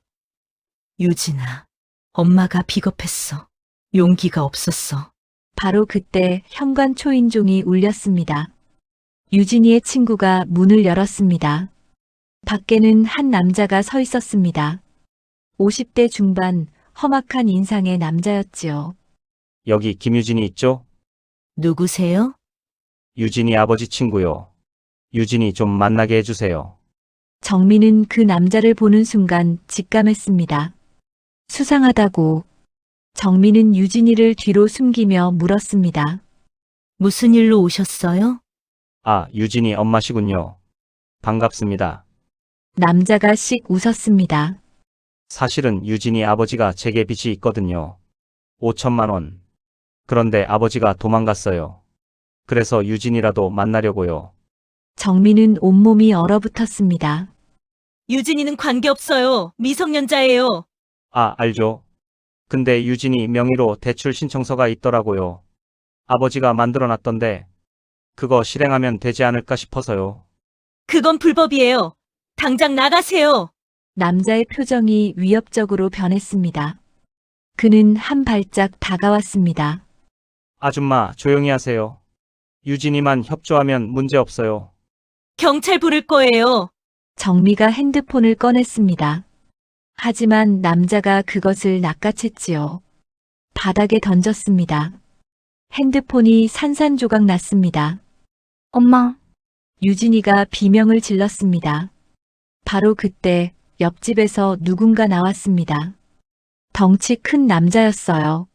유진아. 엄마가 비겁했어. 용기가 없었어. 바로 그때 현관 초인종이 울렸습니다. 유진이의 친구가 문을 열었습니다. 밖에는 한 남자가 서 있었습니다. 50대 중반, 험악한 인상의 남자였지요. 여기 김유진이 있죠? 누구세요? 유진이 아버지 친구요. 유진이 좀 만나게 해주세요. 정미는 그 남자를 보는 순간 직감했습니다. 수상하다고. 정미는 유진이를 뒤로 숨기며 물었습니다. 무슨 일로 오셨어요? 아, 유진이 엄마시군요. 반갑습니다. 남자가 씩 웃었습니다. 사실은 유진이 아버지가 제게 빚이 있거든요. 5천만 원. 그런데 아버지가 도망갔어요. 그래서 유진이라도 만나려고요. 정미는 온몸이 얼어붙었습니다. 유진이는 관계없어요. 미성년자예요. 아, 알죠. 근데 유진이 명의로 대출 신청서가 있더라고요. 아버지가 만들어놨던데 그거 실행하면 되지 않을까 싶어서요. 그건 불법이에요. 당장 나가세요. 남자의 표정이 위협적으로 변했습니다. 그는 한 발짝 다가왔습니다. 아줌마, 조용히 하세요. 유진이만 협조하면 문제 없어요. 경찰 부를 거예요. 정미가 핸드폰을 꺼냈습니다. 하지만 남자가 그것을 낚아챘지요. 바닥에 던졌습니다. 핸드폰이 산산조각 났습니다. 엄마. 유진이가 비명을 질렀습니다. 바로 그때 옆집에서 누군가 나왔습니다. 덩치 큰 남자였어요.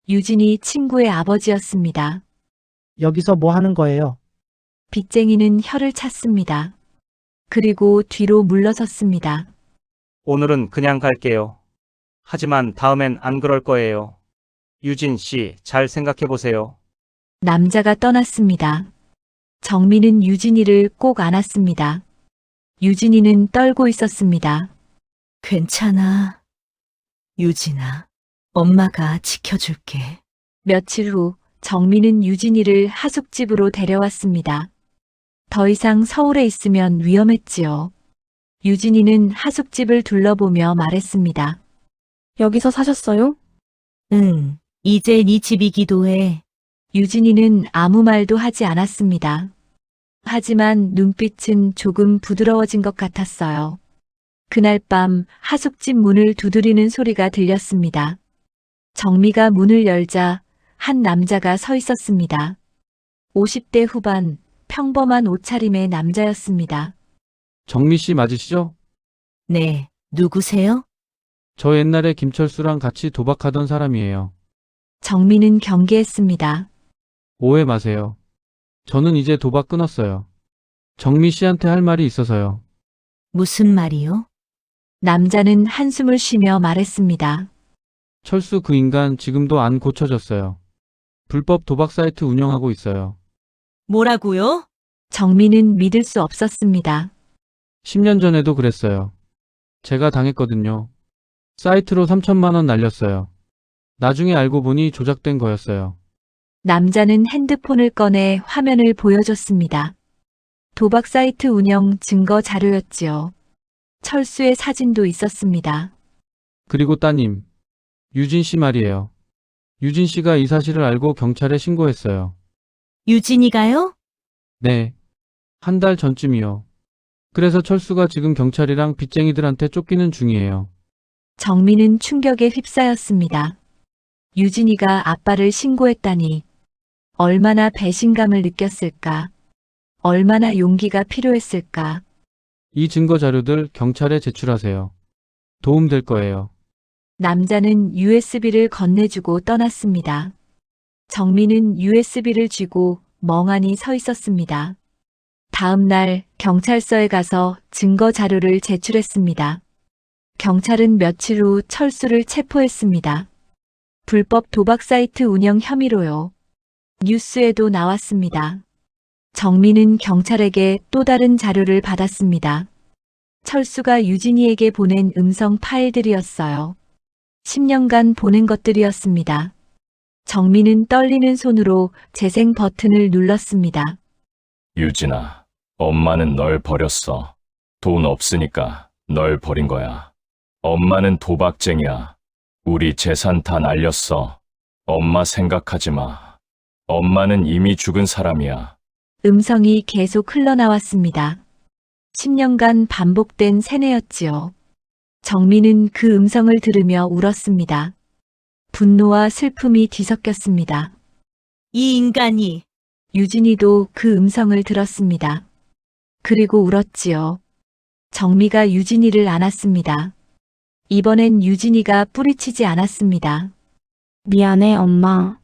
유진이 친구의 아버지였습니다. 여기서 뭐 하는 거예요? 빚쟁이는 혀를 찼습니다. 그리고 뒤로 물러섰습니다. 오늘은 그냥 갈게요. 하지만 다음엔 안 그럴 거예요. 유진 씨, 잘 생각해 보세요. 남자가 떠났습니다. 정민은 유진이를 꼭 안았습니다. 유진이는 떨고 있었습니다. 괜찮아. 유진아, 엄마가 지켜줄게. 며칠 후 정민은 유진이를 하숙집으로 데려왔습니다. 더 이상 서울에 있으면 위험했지요. 유진이는 하숙집을 둘러보며 말했습니다. 여기서 사셨어요? 응, 이제 네 집이기도 해. 유진이는 아무 말도 하지 않았습니다. 하지만 눈빛은 조금 부드러워진 것 같았어요. 그날 밤 하숙집 문을 두드리는 소리가 들렸습니다. 정미가 문을 열자 한 남자가 서 있었습니다. 50대 후반, 평범한 옷차림의 남자였습니다. 정미 씨 맞으시죠? 네, 누구세요? 저 옛날에 김철수랑 같이 도박하던 사람이에요. 정미는 경계했습니다. 오해 마세요. 저는 이제 도박 끊었어요. 정미 씨한테 할 말이 있어서요. 무슨 말이요? 남자는 한숨을 쉬며 말했습니다. 철수 그 인간 지금도 안 고쳐졌어요. 불법 도박 사이트 운영하고 있어요. 뭐라고요? 정미는 믿을 수 없었습니다. 10년 전에도 그랬어요. 제가 당했거든요. 사이트로 3천만 원 날렸어요. 나중에 알고 보니 조작된 거였어요. 남자는 핸드폰을 꺼내 화면을 보여줬습니다. 도박 사이트 운영 증거 자료였지요. 철수의 사진도 있었습니다. 그리고 따님, 유진 씨 말이에요. 유진 씨가 이 사실을 알고 경찰에 신고했어요. 유진이가요? 네. 한 달 전쯤이요. 그래서 철수가 지금 경찰이랑 빚쟁이들한테 쫓기는 중이에요. 정민은 충격에 휩싸였습니다. 유진이가 아빠를 신고했다니. 얼마나 배신감을 느꼈을까. 얼마나 용기가 필요했을까. 이 증거 자료들 경찰에 제출하세요. 도움 될 거예요. 남자는 USB를 건네주고 떠났습니다. 정민은 USB를 쥐고 멍하니 서 있었습니다. 다음 날 경찰서에 가서 증거 자료를 제출했습니다. 경찰은 며칠 후 철수를 체포했습니다. 불법 도박 사이트 운영 혐의로요. 뉴스에도 나왔습니다. 정민은 경찰에게 또 다른 자료를 받았습니다. 철수가 유진이에게 보낸 음성 파일들이었어요. 10년간 보낸 것들이었습니다. 정민은 떨리는 손으로 재생 버튼을 눌렀습니다. 유진아, 엄마는 널 버렸어. 돈 없으니까 널 버린 거야. 엄마는 도박쟁이야. 우리 재산 다 날렸어. 엄마 생각하지 마. 엄마는 이미 죽은 사람이야. 음성이 계속 흘러나왔습니다. 10년간 반복된 세뇌였지요. 정민은 그 음성을 들으며 울었습니다. 분노와 슬픔이 뒤섞였습니다. 이 인간이. 유진이도 그 음성을 들었습니다. 그리고 울었지요. 정미가 유진이를 안았습니다. 이번엔 유진이가 뿌리치지 않았습니다. 미안해, 엄마.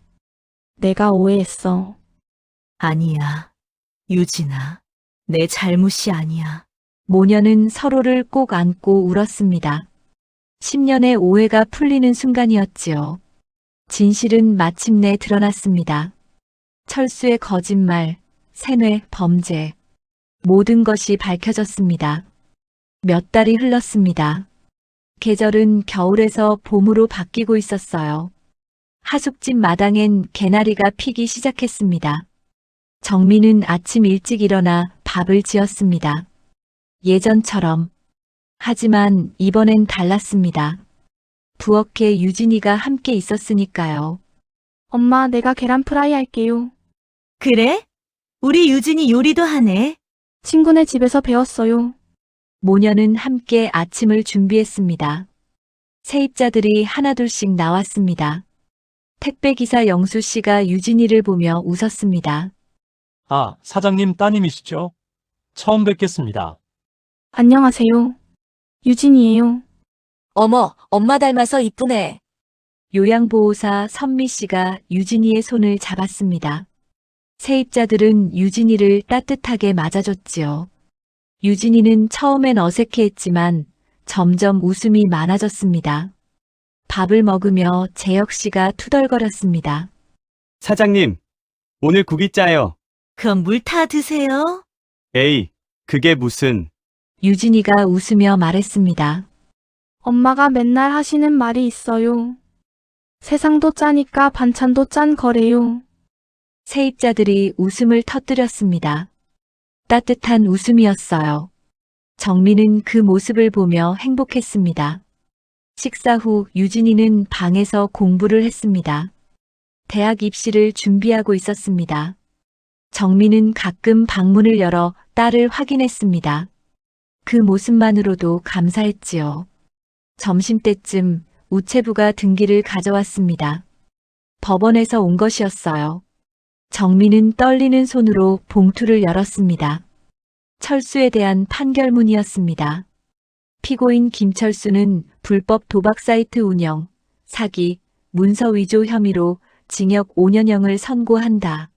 내가 오해했어. 아니야. 유진아, 내 잘못이 아니야. 모녀는 서로를 꼭 안고 울었습니다. 10년의 오해가 풀리는 순간이었지요. 진실은 마침내 드러났습니다. 철수의 거짓말, 세뇌, 범죄. 모든 것이 밝혀졌습니다. 몇 달이 흘렀습니다. 계절은 겨울에서 봄으로 바뀌고 있었어요. 하숙집 마당엔 개나리가 피기 시작했습니다. 정민은 아침 일찍 일어나 밥을 지었습니다. 예전처럼. 하지만 이번엔 달랐습니다. 부엌에 유진이가 함께 있었으니까요. 엄마, 내가 계란 프라이 할게요. 그래? 우리 유진이 요리도 하네. 친구네 집에서 배웠어요. 모녀는 함께 아침을 준비했습니다. 세입자들이 하나둘씩 나왔습니다. 택배기사 영수 씨가 유진이를 보며 웃었습니다. 아, 사장님 따님이시죠? 처음 뵙겠습니다. 안녕하세요. 유진이에요. 어머, 엄마 닮아서 이쁘네. 요양보호사 선미 씨가 유진이의 손을 잡았습니다. 세입자들은 유진이를 따뜻하게 맞아줬지요. 유진이는 처음엔 어색해했지만 점점 웃음이 많아졌습니다. 밥을 먹으며 재혁 씨가 투덜거렸습니다. 사장님, 오늘 국이 짜요. 그럼 물 타 드세요. 에이, 그게 무슨. 유진이가 웃으며 말했습니다. 엄마가 맨날 하시는 말이 있어요. 세상도 짜니까 반찬도 짠 거래요. 세입자들이 웃음을 터뜨렸습니다. 따뜻한 웃음이었어요. 정민은 그 모습을 보며 행복했습니다. 식사 후 유진이는 방에서 공부를 했습니다. 대학 입시를 준비하고 있었습니다. 정민은 가끔 방문을 열어 딸을 확인했습니다. 그 모습만으로도 감사했지요. 점심때쯤 우체부가 등기를 가져왔습니다. 법원에서 온 것이었어요. 정민은 떨리는 손으로 봉투를 열었습니다. 철수에 대한 판결문이었습니다. 피고인 김철수는 불법 도박 사이트 운영, 사기, 문서 위조 혐의로 징역 5년형을 선고한다.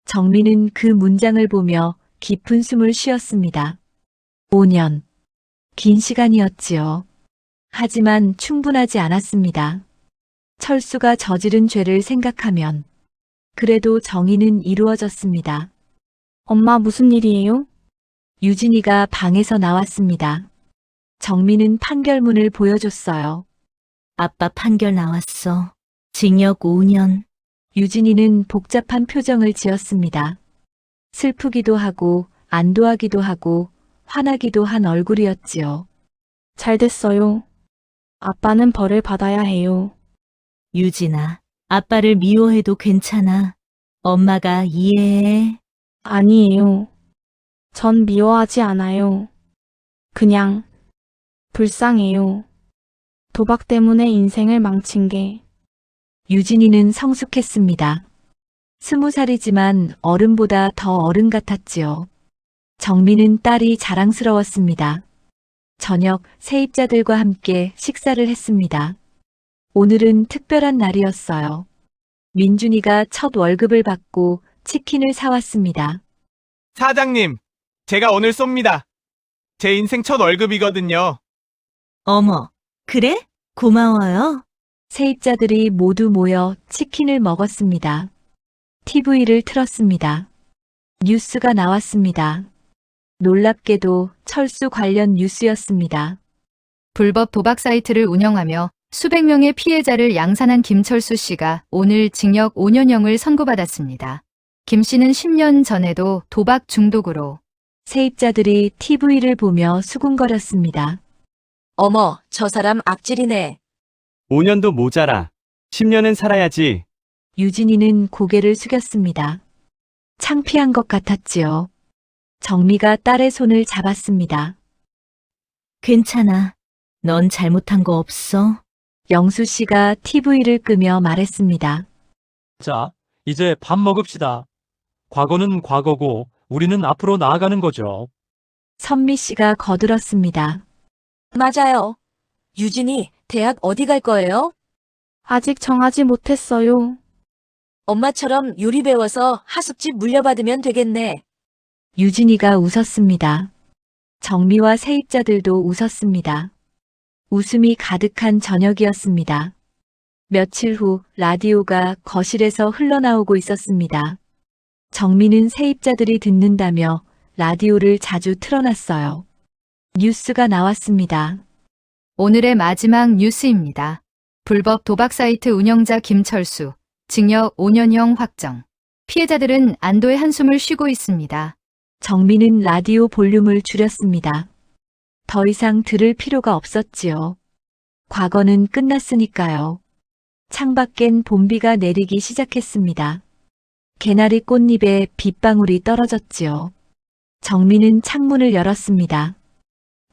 정민은 그 문장을 보며 깊은 숨을 쉬었습니다. 5년. 긴 시간이었지요. 하지만 충분하지 않았습니다. 철수가 저지른 죄를 생각하면 그래도 정의는 이루어졌습니다. 엄마 무슨 일이에요? 유진이가 방에서 나왔습니다. 정민은 판결문을 보여줬어요. 아빠 판결 나왔어. 징역 5년. 유진이는 복잡한 표정을 지었습니다. 슬프기도 하고 안도하기도 하고 화나기도 한 얼굴이었지요. 잘 됐어요. 아빠는 벌을 받아야 해요. 유진아, 아빠를 미워해도 괜찮아. 엄마가 이해해. 아니에요. 전 미워하지 않아요. 그냥 불쌍해요. 도박 때문에 인생을 망친 게. 유진이는 성숙했습니다. 20살이지만 어른보다 더 어른 같았지요. 정민은 딸이 자랑스러웠습니다. 저녁 세입자들과 함께 식사를 했습니다. 오늘은 특별한 날이었어요. 민준이가 첫 월급을 받고 치킨을 사왔습니다. 사장님, 제가 오늘 쏩니다. 제 인생 첫 월급이거든요. 어머, 그래? 고마워요. 세입자들이 모두 모여 치킨을 먹었습니다. TV를 틀었습니다. 뉴스가 나왔습니다. 놀랍게도 철수 관련 뉴스였습니다. 불법 도박 사이트를 운영하며 수백 명의 피해자를 양산한 김철수 씨가 오늘 징역 5년형을 선고받았습니다. 김 씨는 10년 전에도 도박 중독으로. 세입자들이 TV를 보며 수군거렸습니다. 어머, 저 사람 악질이네. 5년도 모자라. 10년은 살아야지. 유진이는 고개를 숙였습니다. 창피한 것 같았지요. 정미가 딸의 손을 잡았습니다. 괜찮아. 넌 잘못한 거 없어. 영수 씨가 TV를 끄며 말했습니다. 자, 이제 밥 먹읍시다. 과거는 과거고 우리는 앞으로 나아가는 거죠. 선미 씨가 거들었습니다. 맞아요. 유진이 대학 어디 갈 거예요? 아직 정하지 못했어요. 엄마처럼 요리 배워서 하숙집 물려받으면 되겠네. 유진이가 웃었습니다. 정미와 세입자들도 웃었습니다. 웃음이 가득한 저녁이었습니다. 며칠 후 라디오가 거실에서 흘러나오고 있었습니다. 정미는 세입자들이 듣는다며 라디오를 자주 틀어놨어요. 뉴스가 나왔습니다. 오늘의 마지막 뉴스입니다. 불법 도박 사이트 운영자 김철수, 징역 5년형 확정. 피해자들은 안도의 한숨을 쉬고 있습니다. 정미는 라디오 볼륨을 줄였습니다. 더 이상 들을 필요가 없었지요. 과거는 끝났으니까요. 창밖엔 봄비가 내리기 시작했습니다. 개나리 꽃잎에 빗방울이 떨어졌지요. 정미는 창문을 열었습니다.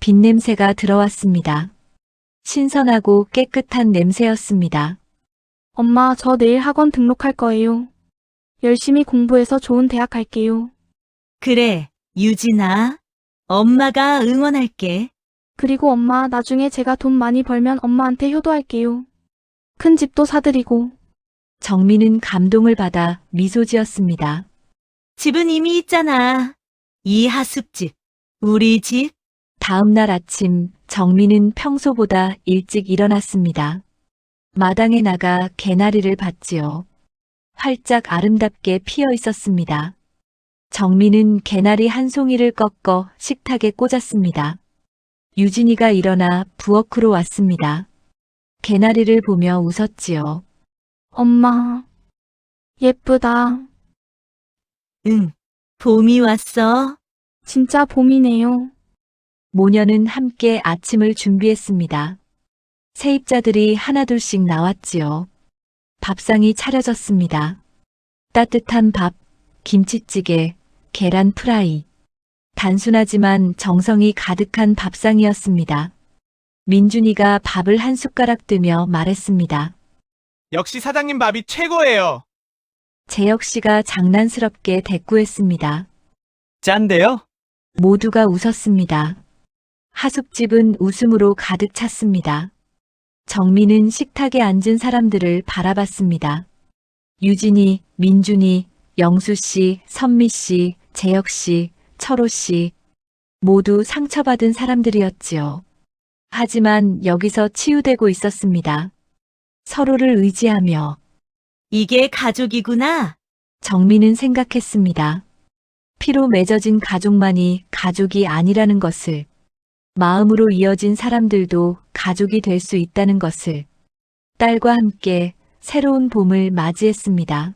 빗냄새가 들어왔습니다. 신선하고 깨끗한 냄새였습니다. 엄마, 저 내일 학원 등록할 거예요. 열심히 공부해서 좋은 대학 갈게요. 그래, 유진아. 엄마가 응원할게. 그리고 엄마, 나중에 제가 돈 많이 벌면 엄마한테 효도할게요. 큰 집도 사드리고. 정미는 감동을 받아 미소 지었습니다. 집은 이미 있잖아. 이 하숙집. 우리 집. 다음 날 아침 정미는 평소보다 일찍 일어났습니다. 마당에 나가 개나리를 봤지요. 활짝 아름답게 피어 있었습니다. 정민은 개나리 한 송이를 꺾어 식탁에 꽂았습니다. 유진이가 일어나 부엌으로 왔습니다. 개나리를 보며 웃었지요. 엄마, 예쁘다. 응, 봄이 왔어. 진짜 봄이네요. 모녀는 함께 아침을 준비했습니다. 세입자들이 하나둘씩 나왔지요. 밥상이 차려졌습니다. 따뜻한 밥, 김치찌개, 계란 프라이. 단순하지만 정성이 가득한 밥상이었습니다. 민준이가 밥을 한 숟가락 뜨며 말했습니다. 역시 사장님 밥이 최고예요. 재혁 씨가 장난스럽게 대꾸했습니다. 짠데요? 모두가 웃었습니다. 하숙집은 웃음으로 가득 찼습니다. 정민은 식탁에 앉은 사람들을 바라봤습니다. 유진이, 민준이, 영수 씨, 선미 씨, 재혁 씨, 철호 씨. 모두 상처받은 사람들이었지요. 하지만 여기서 치유되고 있었습니다. 서로를 의지하며. 이게 가족이구나. 정민은 생각했습니다. 피로 맺어진 가족만이 가족이 아니라는 것을, 마음으로 이어진 사람들도 가족이 될 수 있다는 것을. 딸과 함께 새로운 봄을 맞이했습니다.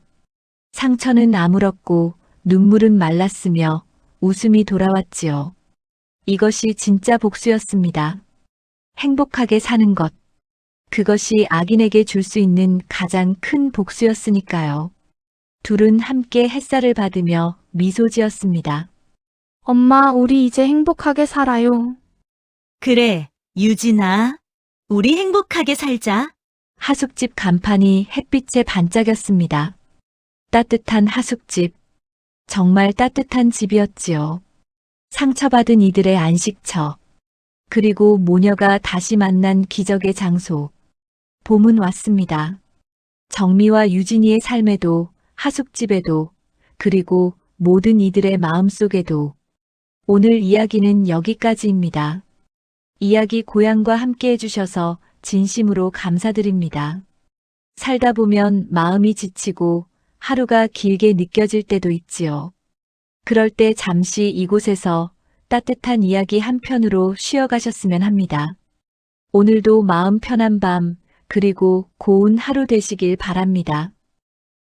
상처는 아물었고 눈물은 말랐으며 웃음이 돌아왔지요. 이것이 진짜 복수였습니다. 행복하게 사는 것. 그것이 악인에게 줄 수 있는 가장 큰 복수였으니까요. 둘은 함께 햇살을 받으며 미소 지었습니다. 엄마, 우리 이제 행복하게 살아요. 그래, 유진아. 우리 행복하게 살자. 하숙집 간판이 햇빛에 반짝였습니다. 따뜻한 하숙집. 정말 따뜻한 집이었지요. 상처받은 이들의 안식처. 그리고 모녀가 다시 만난 기적의 장소. 봄은 왔습니다. 정미와 유진이의 삶에도, 하숙집에도, 그리고 모든 이들의 마음속에도. 오늘 이야기는 여기까지입니다. 이야기 고향과 함께 해주셔서 진심으로 감사드립니다. 살다 보면 마음이 지치고 하루가 길게 느껴질 때도 있지요. 그럴 때 잠시 이곳에서 따뜻한 이야기 한 편으로 쉬어가셨으면 합니다. 오늘도 마음 편한 밤, 그리고 고운 하루 되시길 바랍니다.